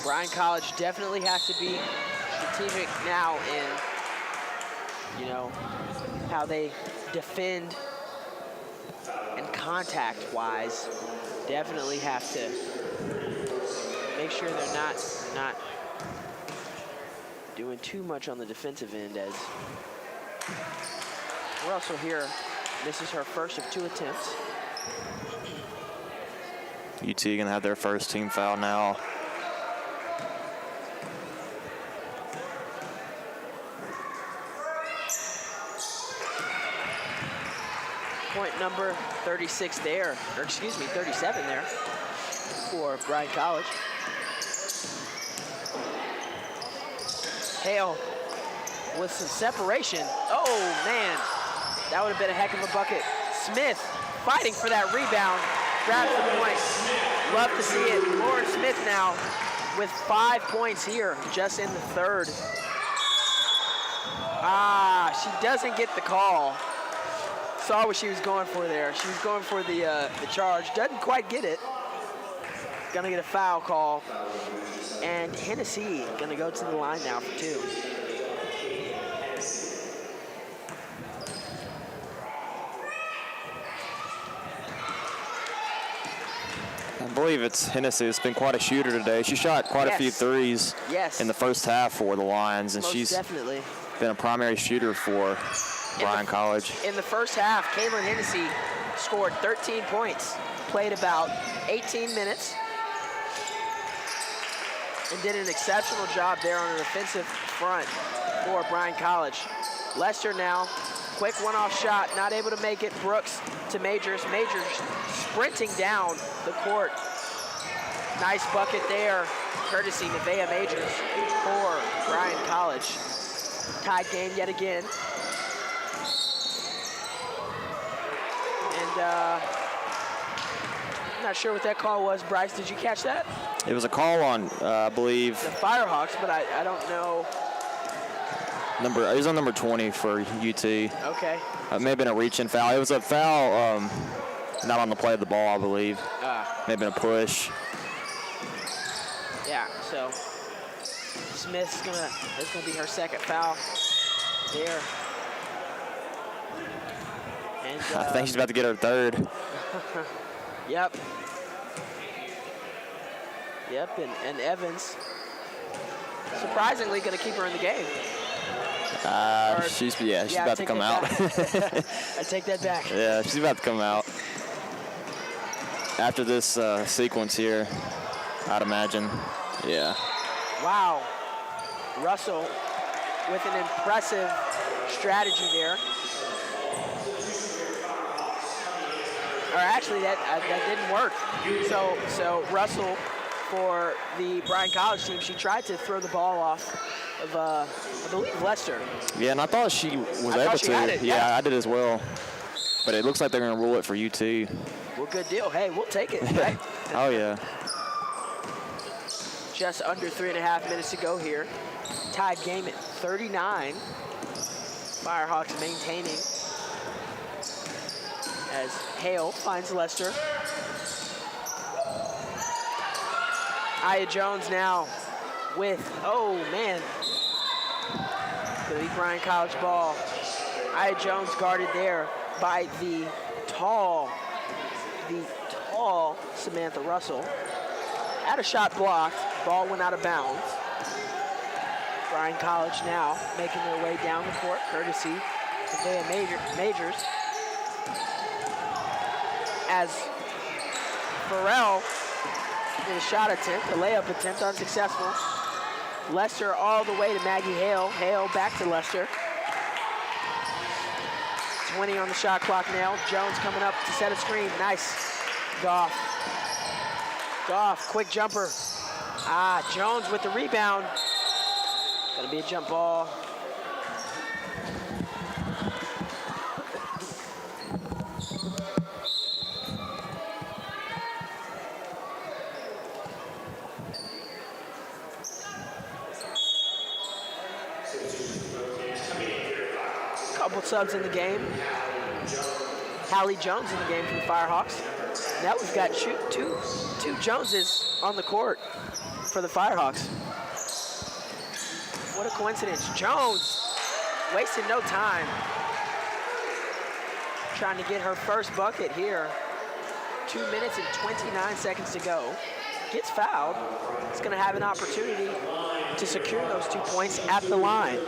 Bryan College definitely has to be strategic now in, how they defend and contact-wise. Definitely have to make sure they're not doing too much on the defensive end, as we're also here. This is her first of 2 attempts. UT gonna have their first team foul now. Point number 36 there, or excuse me, 37 there for Bryan College. Hale with some separation. Oh, man. That would have been a heck of a bucket. Smith fighting for that rebound. Grabs the point. Love to see it. Lauren Smith now with 5 points here just in the third. She doesn't get the call. Saw what she was going for there. She was going for the charge. Doesn't quite get it. Gonna get a foul call. And Hennessy gonna go to the line now for 2. I believe it's Hennessy. It's been quite a shooter today. She shot quite a few threes in the first half for the Lions, and she's definitely been a primary shooter for Bryan College. In the first half, Caitlin Hennessy scored 13 points, played about 18 minutes, and did an exceptional job there on an offensive front for Bryan College. Lester now, quick one-off shot, not able to make it. Brooks to Majors. Majors sprinting down the court. Nice bucket there, courtesy Nevaeh Majors for Bryan College. Tied game yet again. And I'm not sure what that call was. Bryce, did you catch that? It was a call on, I believe, the Firehawks, but I don't know. It was on number 20 for UT. Okay. It may have been a reach-in foul. It was a foul, not on the play of the ball, I believe. May have been a push. Yeah, so Smith's that's gonna be her second foul there. And I think she's about to get her third. Yep. Yep, and Evans, surprisingly, going to keep her in the game. She's about to come out. I take that back. Yeah, she's about to come out. After this sequence here, I'd imagine. Yeah. Wow. Russell with an impressive strategy there. Or actually, that didn't work. So Russell, for the Bryan College team, she tried to throw the ball off of, I believe, Lester. Yeah, and I thought she was able thought she to. had it, Yeah, I did as well. But it looks like they're going to rule it for UT. Well, good deal. Hey, we'll take it, right? Oh, yeah. Just under 3.5 minutes to go here. Tied game at 39. Firehawks maintaining as Hale finds Lester. NAIA Jones now with, oh man, the Bryan College ball. NAIA Jones guarded there by the tall Samantha Russell. Had a shot blocked, ball went out of bounds. Bryan College now making their way down the court, courtesy of NAIA Majors. As Farrell did a shot attempt, a layup attempt, unsuccessful. Lester all the way to Maggie Hale. Hale back to Lester. 20 on the shot clock now. Jones coming up to set a screen. Nice. Goff. Quick jumper. Jones with the rebound. Gonna be a jump ball. Couple subs in the game. Hallie Jones in the game for the Firehawks. Now we've got two Joneses on the court for the Firehawks. What a coincidence. Jones wasting no time. Trying to get her first bucket here. 2 minutes and 29 seconds to go. Gets fouled. It's going to have an opportunity to secure those 2 points at the line.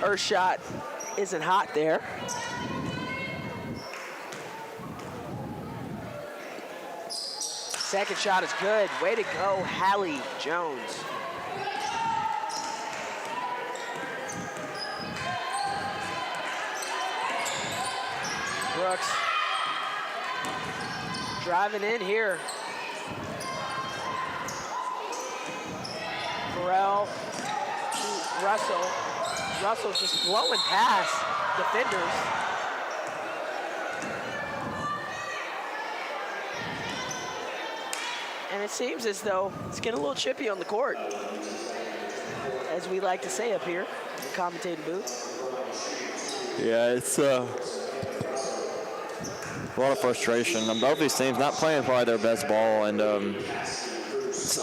Her shot isn't hot there. Second shot is good. Way to go, Hallie Jones. Brooks driving in here. Farrell to Russell. Russell's just blowing past defenders. And it seems as though it's getting a little chippy on the court, as we like to say up here in the commentating booth. Yeah, it's a lot of frustration. Both these teams not playing probably their best ball, and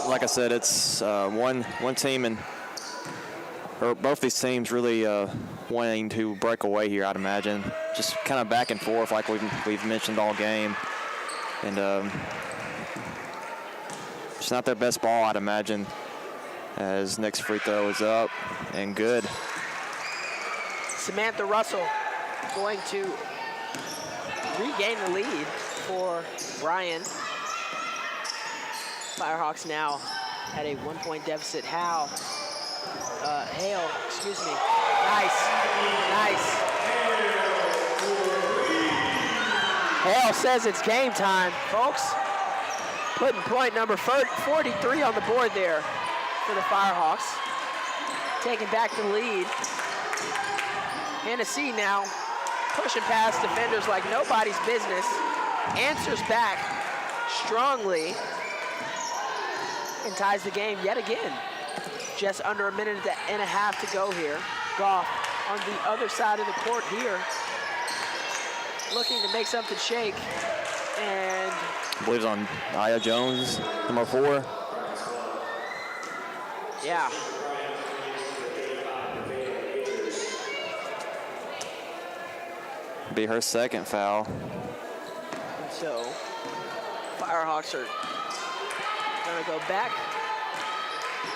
like I said, it's one team and both these teams really wanting to break away here, I'd imagine. Just kind of back and forth like we've mentioned all game. And it's not their best ball, I'd imagine, as next free throw is up and good. Samantha Russell going to regain the lead for Bryan. Firehawks now at a 1-point deficit. Hale, excuse me. Nice. Hale says it's game time, folks. Putting point number 43 on the board there for the Firehawks. Taking back the lead. Hennessy now pushing past defenders like nobody's business. Answers back strongly and ties the game yet again. Just under a minute and a half to go here. Goff on the other side of the court here, looking to make something shake. And I believe it's on NAIA Jones, number 4. Yeah. Be her second foul. And so, Firehawks are going to go back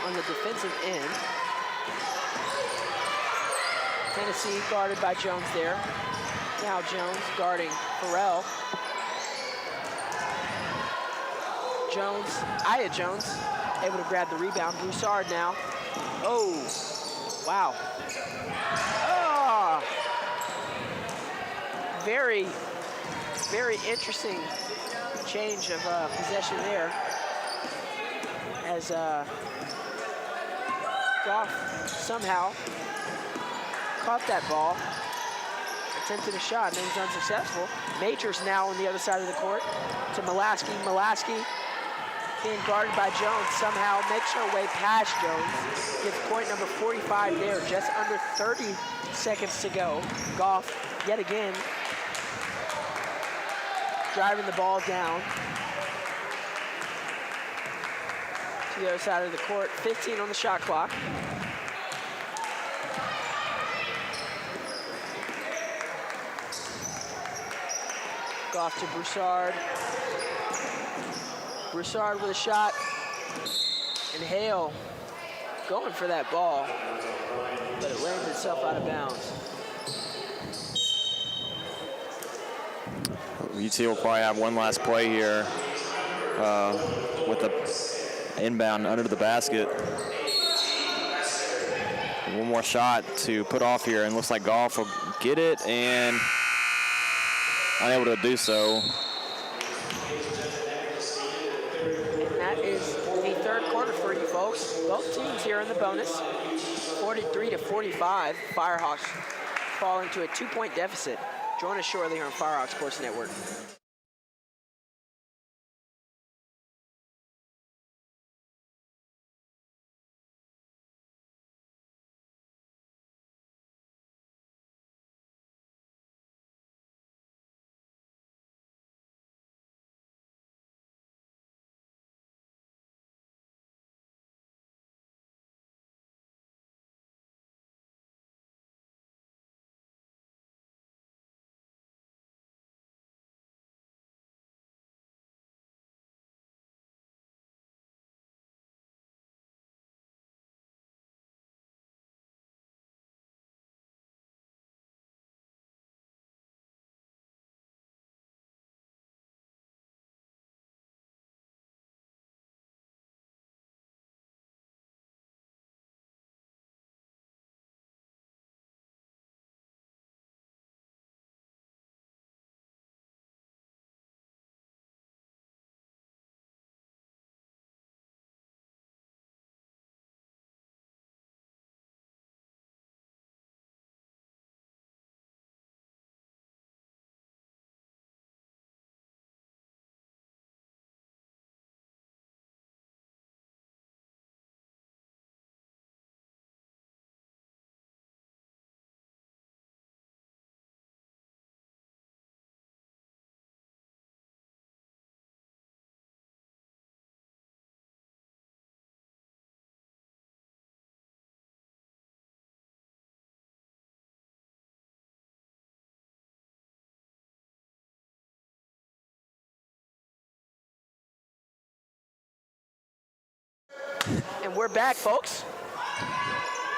on the defensive end. Tennessee guarded by Jones there. Now Jones guarding Farrell. Jones, NAIA Jones, able to grab the rebound. Broussard now. Oh, wow. Oh, very, very interesting change of possession there. As Goff somehow caught that ball, attempted a shot, and it was unsuccessful. Majors now on the other side of the court to Molaski. Molaski being guarded by Jones, somehow makes her way past Jones. Gets point number 45 there, just under 30 seconds to go. Goff, yet again, driving the ball down to the other side of the court. 15 on the shot clock. Goff to Broussard. Broussard with a shot. And Hale going for that ball, but it lands itself out of bounds. UT will probably have one last play here with the inbound under the basket. One more shot to put off here, and looks like Goff will get it and unable to do so. And that is the third quarter for you folks. Both teams here in the bonus. 43-45, Firehawks falling to a 2-point deficit. Join us shortly here on Firehawks Sports Network. And we're back, folks.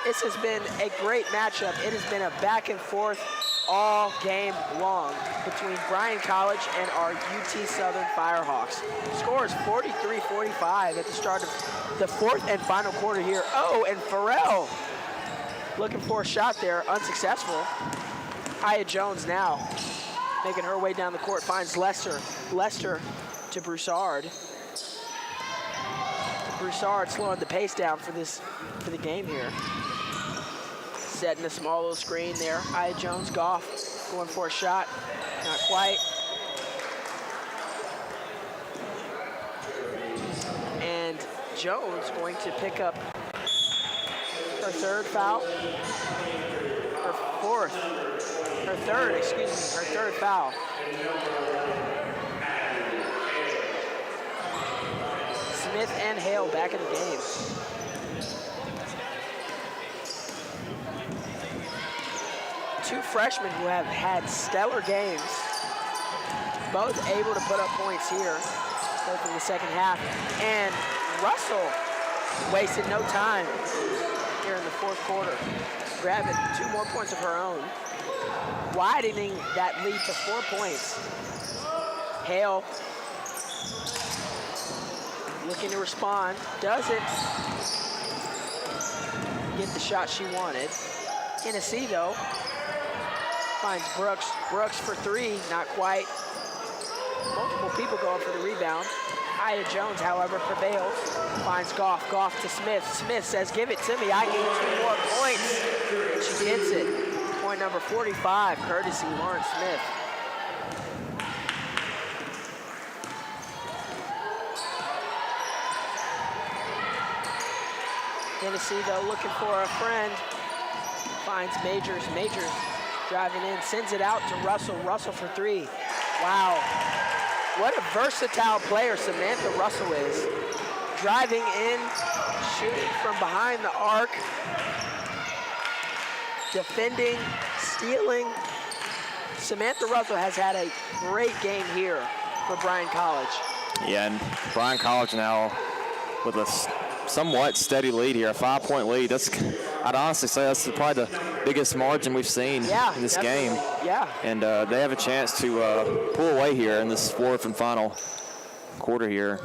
This has been a great matchup. It has been a back and forth all game long between Bryan College and our UT Southern Firehawks. Score is 43-45 at the start of the fourth and final quarter here. Oh, and Farrell looking for a shot there, unsuccessful. NAIA Jones now making her way down the court, finds Lester. Lester to Broussard. Broussard slowing the pace down for the game here. Setting a small little screen there. NAIA Jones, Goff going for a shot. Not quite. And Jones going to pick up her third foul. Her third foul. Smith and Hale back in the game. freshmen who have had stellar games, both able to put up points here, both in the second half. And Russell wasted no time here in the fourth quarter, grabbing 2 more points of her own, widening that lead to 4 points. Hale looking to respond, doesn't get the shot she wanted. Tennessee, though, finds Brooks. Brooks for 3, not quite. Multiple people going for the rebound. Ida Jones, however, prevails. Finds Goff. Goff to Smith. Smith says, give it to me. I need 2 more points. And she gets it. Point number 45, courtesy Lauren Smith. Tennessee, though, looking for a friend. Finds Majors. Majors driving in, sends it out to Russell. Russell for 3. Wow. What a versatile player Samantha Russell is. Driving in, shooting from behind the arc, defending, stealing. Samantha Russell has had a great game here for Bryan College. Yeah, and Bryan College now with a somewhat steady lead here, a 5-point lead. I'd honestly say that's probably the biggest margin we've seen in this game. Yeah. And they have a chance to pull away here in this fourth and final quarter here.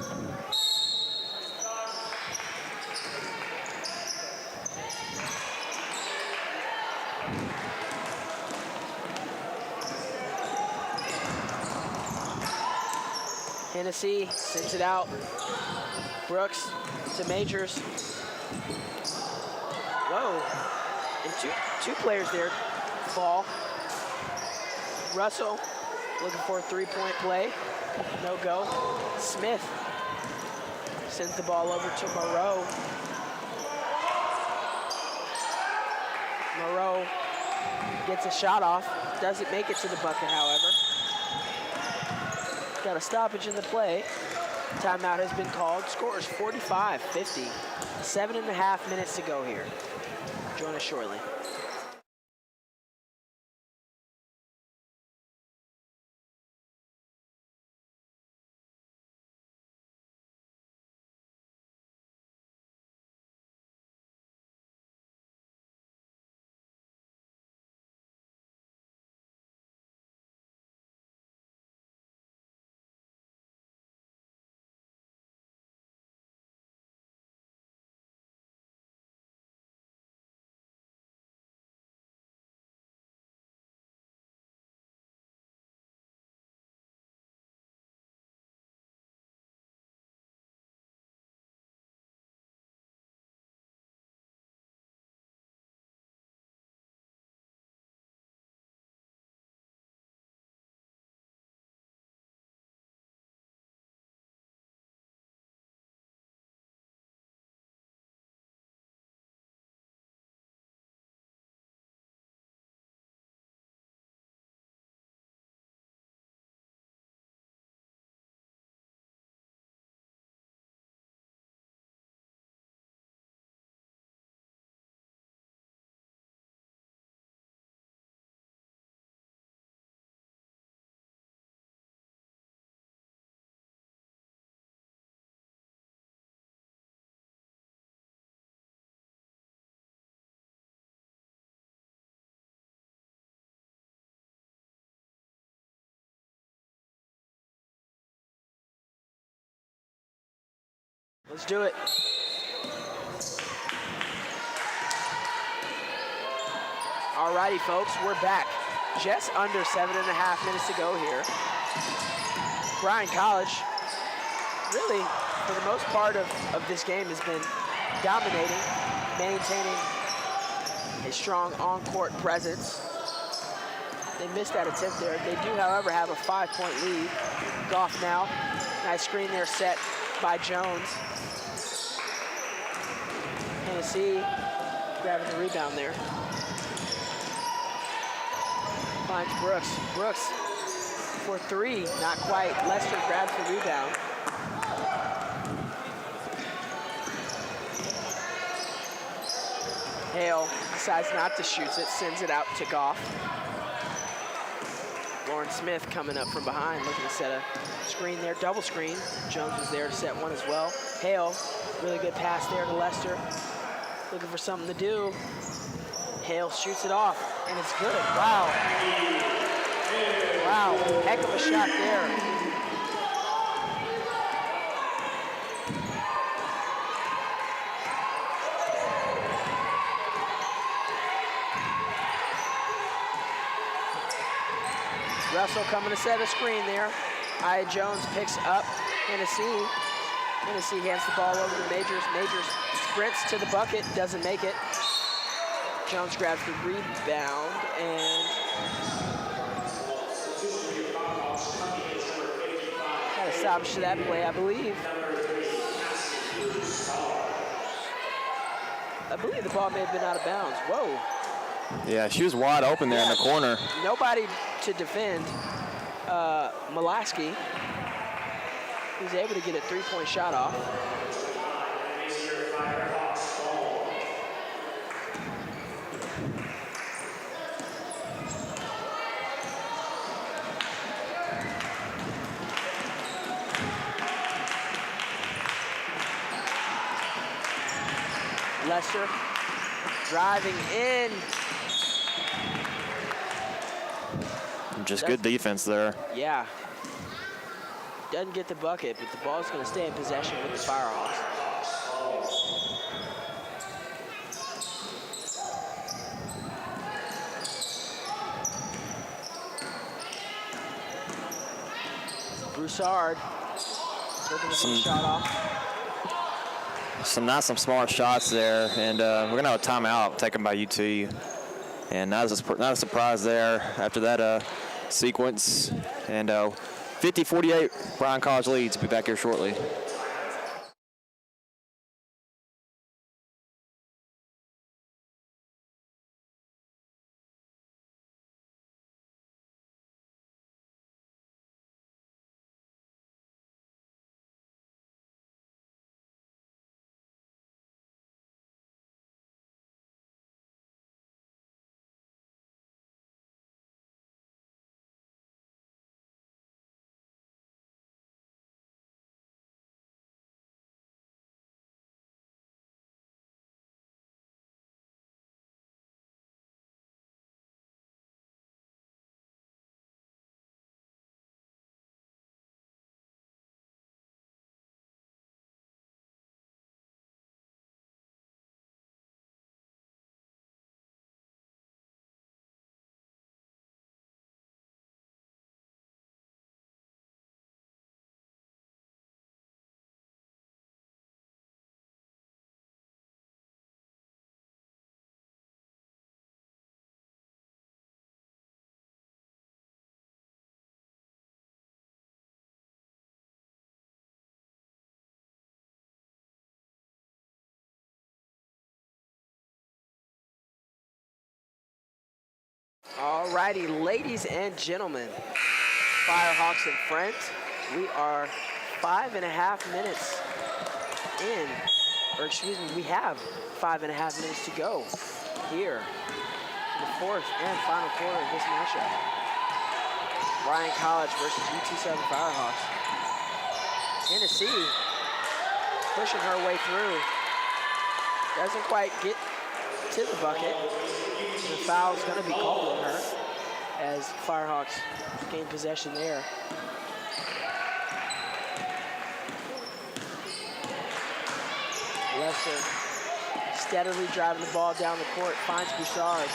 Tennessee sends it out. Brooks to Majors. Whoa. And two players there fall. Russell looking for a 3-point play. No go. Smith sends the ball over to Moreau. Moreau gets a shot off. Doesn't make it to the bucket, however. Got a stoppage in the play. Timeout has been called. Score is 45-50. 7.5 minutes to go here. Join us shortly. Let's do it. Alrighty, folks, we're back. Just under 7.5 minutes to go here. Bryan College, really, for the most part of this game, has been dominating, maintaining a strong on-court presence. They missed that attempt there. They do, however, have a 5-point lead. Goff now. Nice screen there set by Jones. Tennessee grabbing the rebound there. Finds Brooks. Brooks for 3, not quite. Lester grabs the rebound. Hale decides not to shoot it, sends it out to Goff. Smith coming up from behind, looking to set a screen there, double screen. Jones was there to set one as well. Hale, really good pass there to Lester. Looking for something to do. Hale shoots it off, and it's good. Wow. Wow, heck of a shot there. Russell coming to set a screen there. NAIA Jones picks up Hennessy. Hennessy hands the ball over to Majors. Majors sprints to the bucket, doesn't make it. Jones grabs the rebound and got a stoppage to that play, I believe. I believe the ball may have been out of bounds. Whoa. Yeah, she was wide open there in the corner. Nobody to defend Molaski. He's able to get a three-point shot off. Lester driving in. Just good defense there. Yeah. Doesn't get the bucket, but the ball's going to stay in possession with the Firehawks. Broussard looking to get a shot off. Some smart shots there, and we're going to have a timeout taken by UT. And not a surprise there after that sequence. And 50-48, Bryan College leads. Be back here shortly. All righty, ladies and gentlemen, Firehawks in front. We are 5.5 minutes in, or excuse me, we have 5.5 minutes to go here in the fourth and final quarter of this matchup. Bryan College versus UT7 Firehawks. Tennessee pushing her way through. Doesn't quite get to the bucket. The foul's going to be called on her as Firehawks gain possession there. Lester steadily driving the ball down the court, finds Broussard.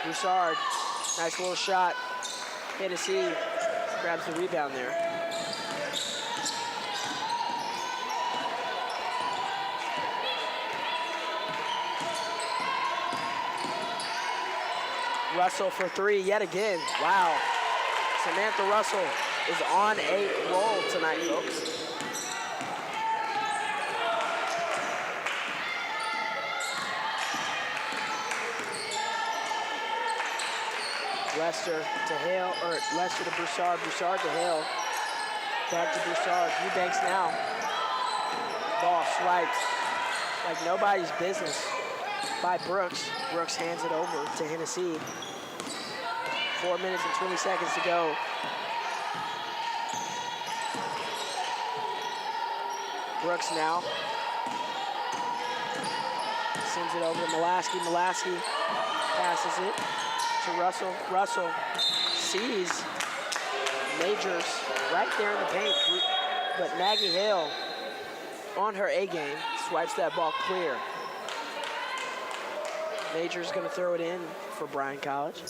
Broussard, nice little shot. Hennessy grabs the rebound there. Russell for three yet again. Wow. Samantha Russell is on a roll tonight, folks. Lester to Hale, or Lester to Broussard, Broussard to Hale. Back to Broussard, Eubanks now. Ball swiped like nobody's business by Brooks. Brooks hands it over to Hennessy. 4 minutes and 20 seconds to go. Brooks now. Sends it over to Mulaski. Mulaski passes it to Russell. Russell sees Majors right there in the paint, but Maggie Hale on her A game swipes that ball clear. Majors gonna throw it in for Bryan College.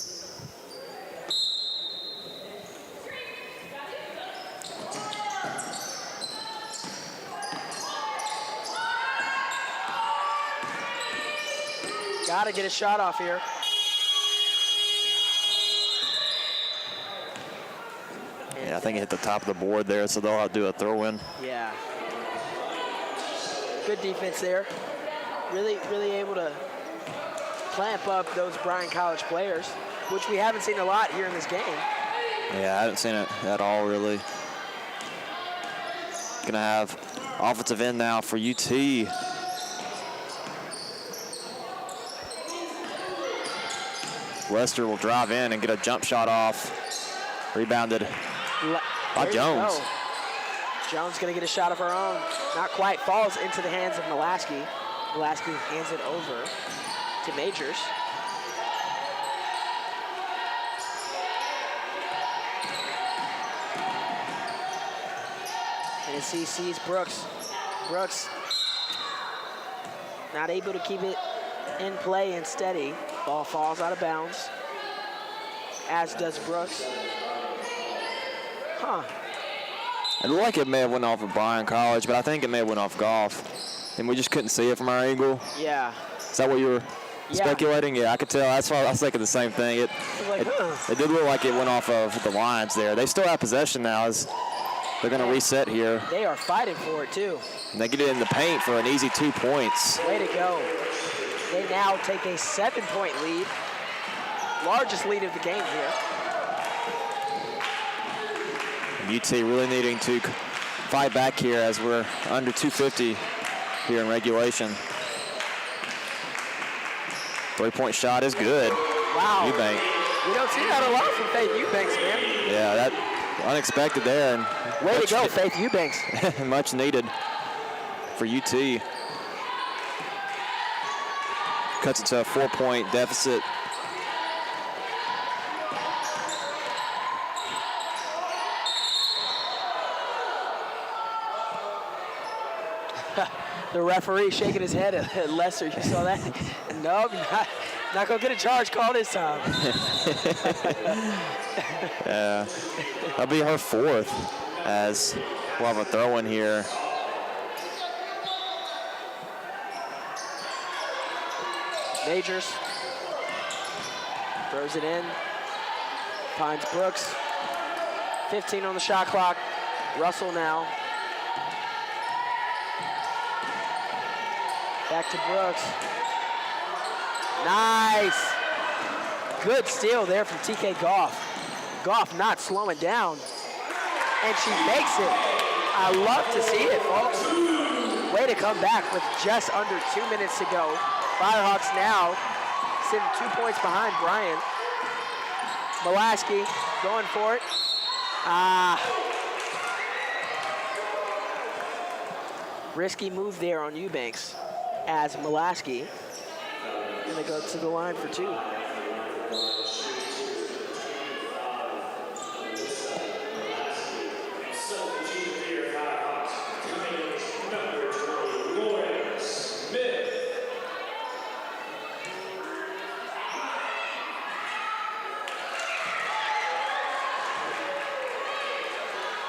Gotta get a shot off here. Yeah, I think it hit the top of the board there, so they'll have to do a throw-in. Yeah. Good defense there. Really able to clamp up those Bryan College players, which we haven't seen a lot here in this game. Yeah, I haven't seen it at all, really. Gonna have offensive end now for UT. Lester will drive in and get a jump shot off. Rebounded by Jones. Jones gonna get a shot of her own. Not quite, falls into the hands of Mulaski. Mulaski hands it over to Majors. And he sees Brooks. Brooks not able to keep it in play and steady. Ball falls out of bounds, as does Brooks. It looked like it may have went off of Bryan College, but I think it may have went off golf. And we just couldn't see it from our angle. Yeah. Is that what you were speculating? Yeah, I could tell. That's why I was thinking the same thing. It did look like it went off of the lines there. They still have possession now as they're going to reset here. They are fighting for it, too. And they get it in the paint for an easy 2 points. Way to go. They now take a 7-point lead. Largest lead of the game here. UT really needing to fight back here as we're under 250 here in regulation. 3-point shot is good. Wow. Eubank. We don't see that a lot from Faith Eubanks, man. Yeah, that unexpected there. And way to go, Faith Eubanks. Much needed for UT. Cuts it to a 4-point deficit. The referee shaking his head at Lester. You saw that? Nope, not gonna get a charge call this time. Yeah, that'll be her 4th as we'll have a throw in here. Majors throws it in. Finds Brooks. 15 on the shot clock. Russell now. Back to Brooks. Nice. Good steal there from TK Goff. Goff not slowing down. And she makes it. I love to see it, folks. Way to come back with just under 2 minutes to go. Firehawks now sitting 2 points behind Bryan. Mulaski going for it. Risky move there on Eubanks as Mulaski gonna go to the line for 2.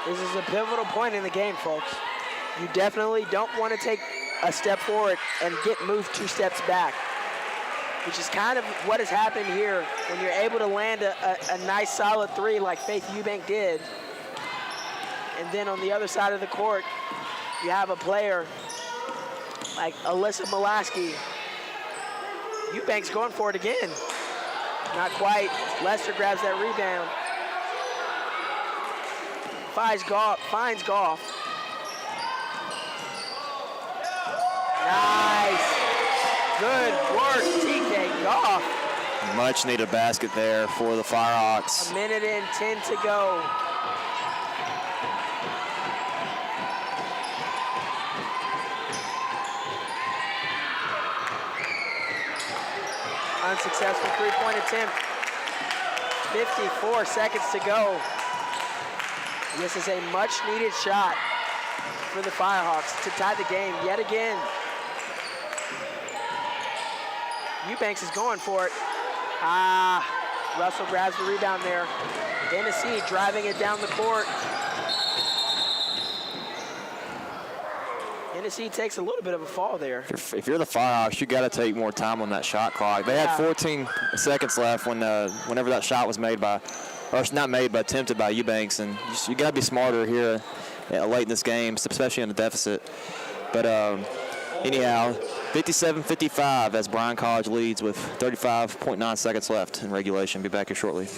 This is a pivotal point in the game, folks. You definitely don't want to take a step forward and get moved 2 steps back, which is kind of what has happened here when you're able to land a nice solid 3 like Faith Eubank did. And then on the other side of the court, you have a player like Alyssa Mulaski. Eubank's going for it again. Not quite. Lester grabs that rebound. Finds Goff. Nice. Good work, TK Goff. Much needed basket there for the Firehawks. A minute and 10 to go. Unsuccessful three-point attempt. 54 seconds to go. This is a much-needed shot for the Firehawks to tie the game yet again. Eubanks is going for it. Russell grabs the rebound there. Hennessy driving it down the court. Hennessy takes a little bit of a fall there. If you're the Firehawks, you got to take more time on that shot clock. They had 14 seconds left whenever that shot was made by, or not made, but attempted by Eubanks, and you got to be smarter here late in this game, especially in the deficit. But anyhow, 57-55 as Bryan College leads with 35.9 seconds left in regulation. Be back here shortly.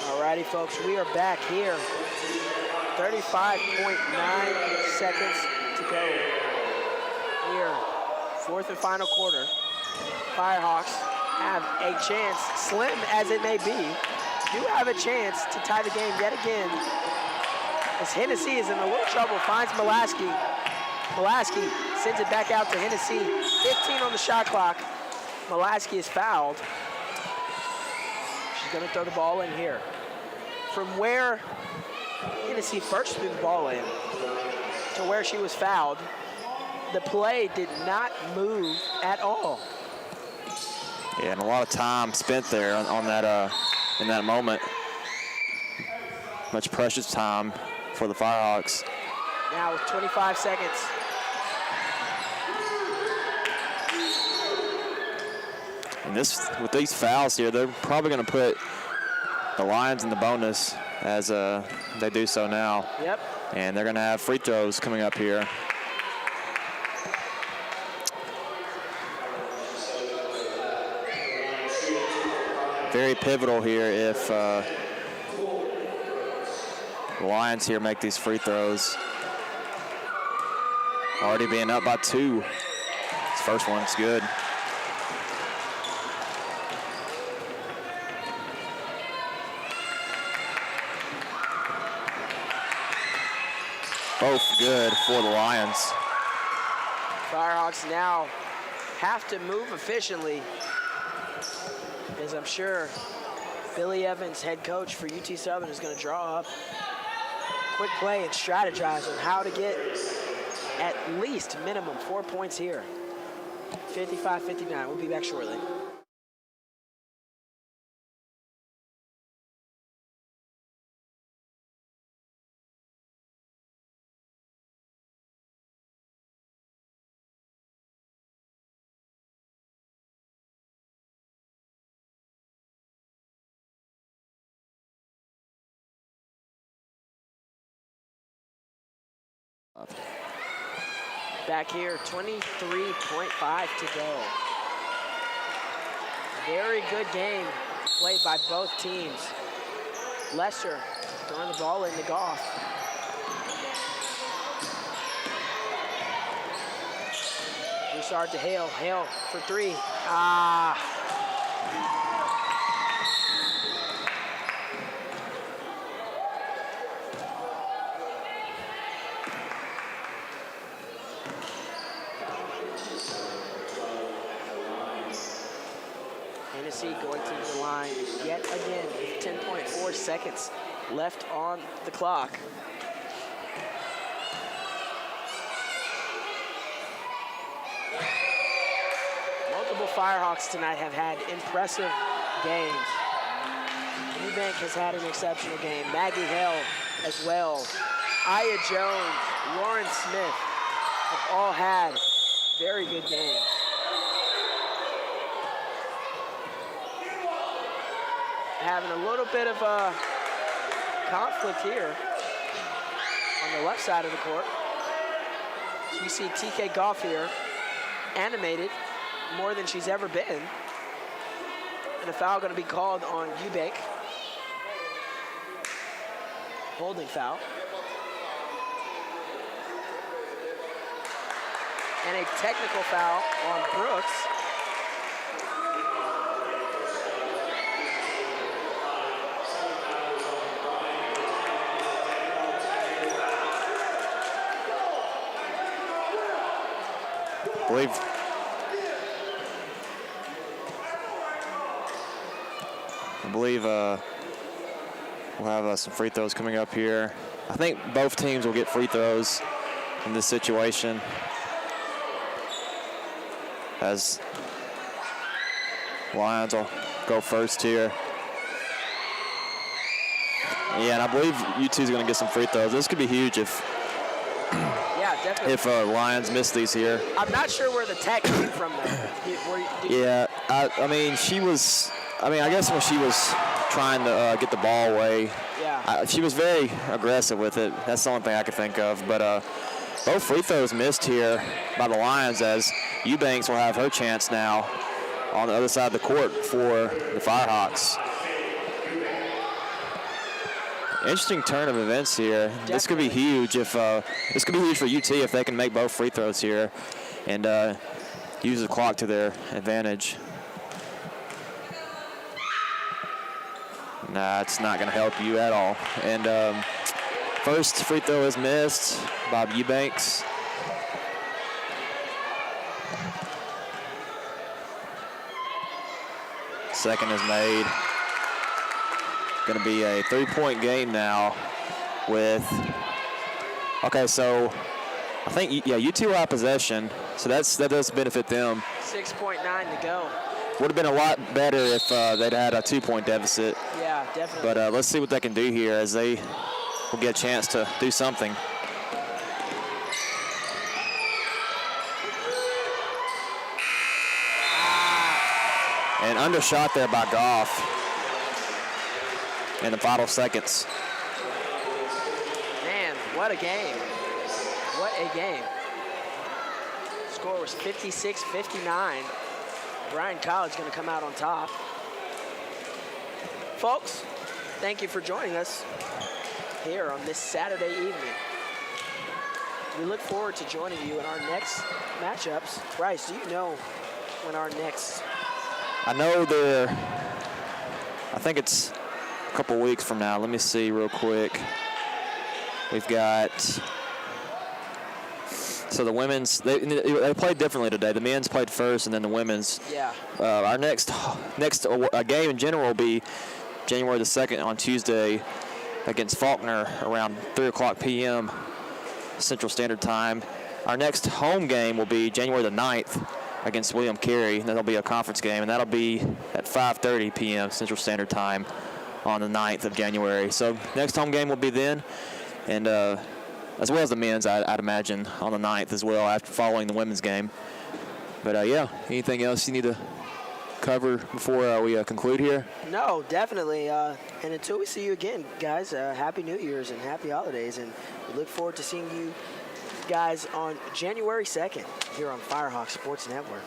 Alrighty, folks, we are back here. 35.9 seconds to go. Here, fourth and final quarter. Firehawks have a chance, slim as it may be, do have a chance to tie the game yet again. As Hennessy is in a little trouble, finds Mulaski. Mulaski sends it back out to Hennessy. 15 on the shot clock. Mulaski is fouled. She's gonna throw the ball in here. From where Hennessy first threw the ball in to where she was fouled, the play did not move at all. Yeah, and a lot of time spent there on that in that moment. Much precious time for the Firehawks. Now with 25 seconds. And with these fouls here, they're probably going to put the Lions in the bonus as they do so now. Yep. And they're going to have free throws coming up here. Very pivotal here if the Lions here make these free throws. Already being up by 2. This first one's good. Both good for the Lions. Firehawks now have to move efficiently, as I'm sure Billy Evans, head coach for UT Southern, is going to draw up quick play and strategize on how to get at least minimum 4 points here. 55-59. We'll be back shortly. Back here, 23.5 to go. Very good game played by both teams. Lesser throwing the ball into Goff. Broussard to Hale. Hale for 3. Tennessee going to the line yet again with 10.4 seconds left on the clock. Multiple Firehawks tonight have had impressive games. Eubank has had an exceptional game. Maggie Hill as well. Aya Jones, Lauren Smith have all had very good games. Having a little bit of a conflict here on the left side of the court. So we see TK Goff here, animated more than she's ever been. And a foul going to be called on Eubank. Holding foul. And a technical foul on Brooks. I believe we'll have some free throws coming up here. I think both teams will get free throws in this situation, as Lions will go first here. Yeah, and I believe UT is going to get some free throws. This could be huge if definitely. If Lions miss these here. I'm not sure where the tech came from, though. Yeah, I mean, I guess when she was trying to get the ball away, she was very aggressive with it. That's the only thing I could think of. But both free throws missed here by the Lions, as Eubanks will have her chance now on the other side of the court for the Firehawks. Interesting turn of events here. Definitely. This could be huge this could be huge for UT if they can make both free throws here and use the clock to their advantage. Nah, it's not going to help you at all. And first free throw is missed by Eubanks. Second is made. Going to be a three-point game now with, okay, so I think, UT will have possession, so that does benefit them. 6.9 to go. Would have been a lot better if they'd had a 2-point deficit. Yeah, definitely. But let's see what they can do here, as they will get a chance to do something. And undershot there by Goff in the final seconds. Man, what a game. What a game. Score was 56-59. Bryan College going to come out on top. Folks, thank you for joining us here on this Saturday evening. We look forward to joining you in our next matchups. Bryce, do you know when our next... I know I think it's a couple weeks from now. Let me see real quick. We've got, so the women's, they played differently today. The men's played first and then the women's. Yeah. Our next game in general will be January the 2nd on Tuesday against Faulkner around 3:00 p.m. Central Standard Time. Our next home game will be January the 9th against William Carey, and that'll be a conference game, and that'll be at 5:30 p.m. Central Standard Time on the 9th of January. So next home game will be then, and as well as the men's, I'd imagine, on the 9th as well, after following the women's game. But yeah, anything else you need to cover before we conclude here? No, definitely. And until we see you again, guys, Happy New Year's and Happy Holidays, and we look forward to seeing you guys on January 2nd here on Firehawk Sports Network.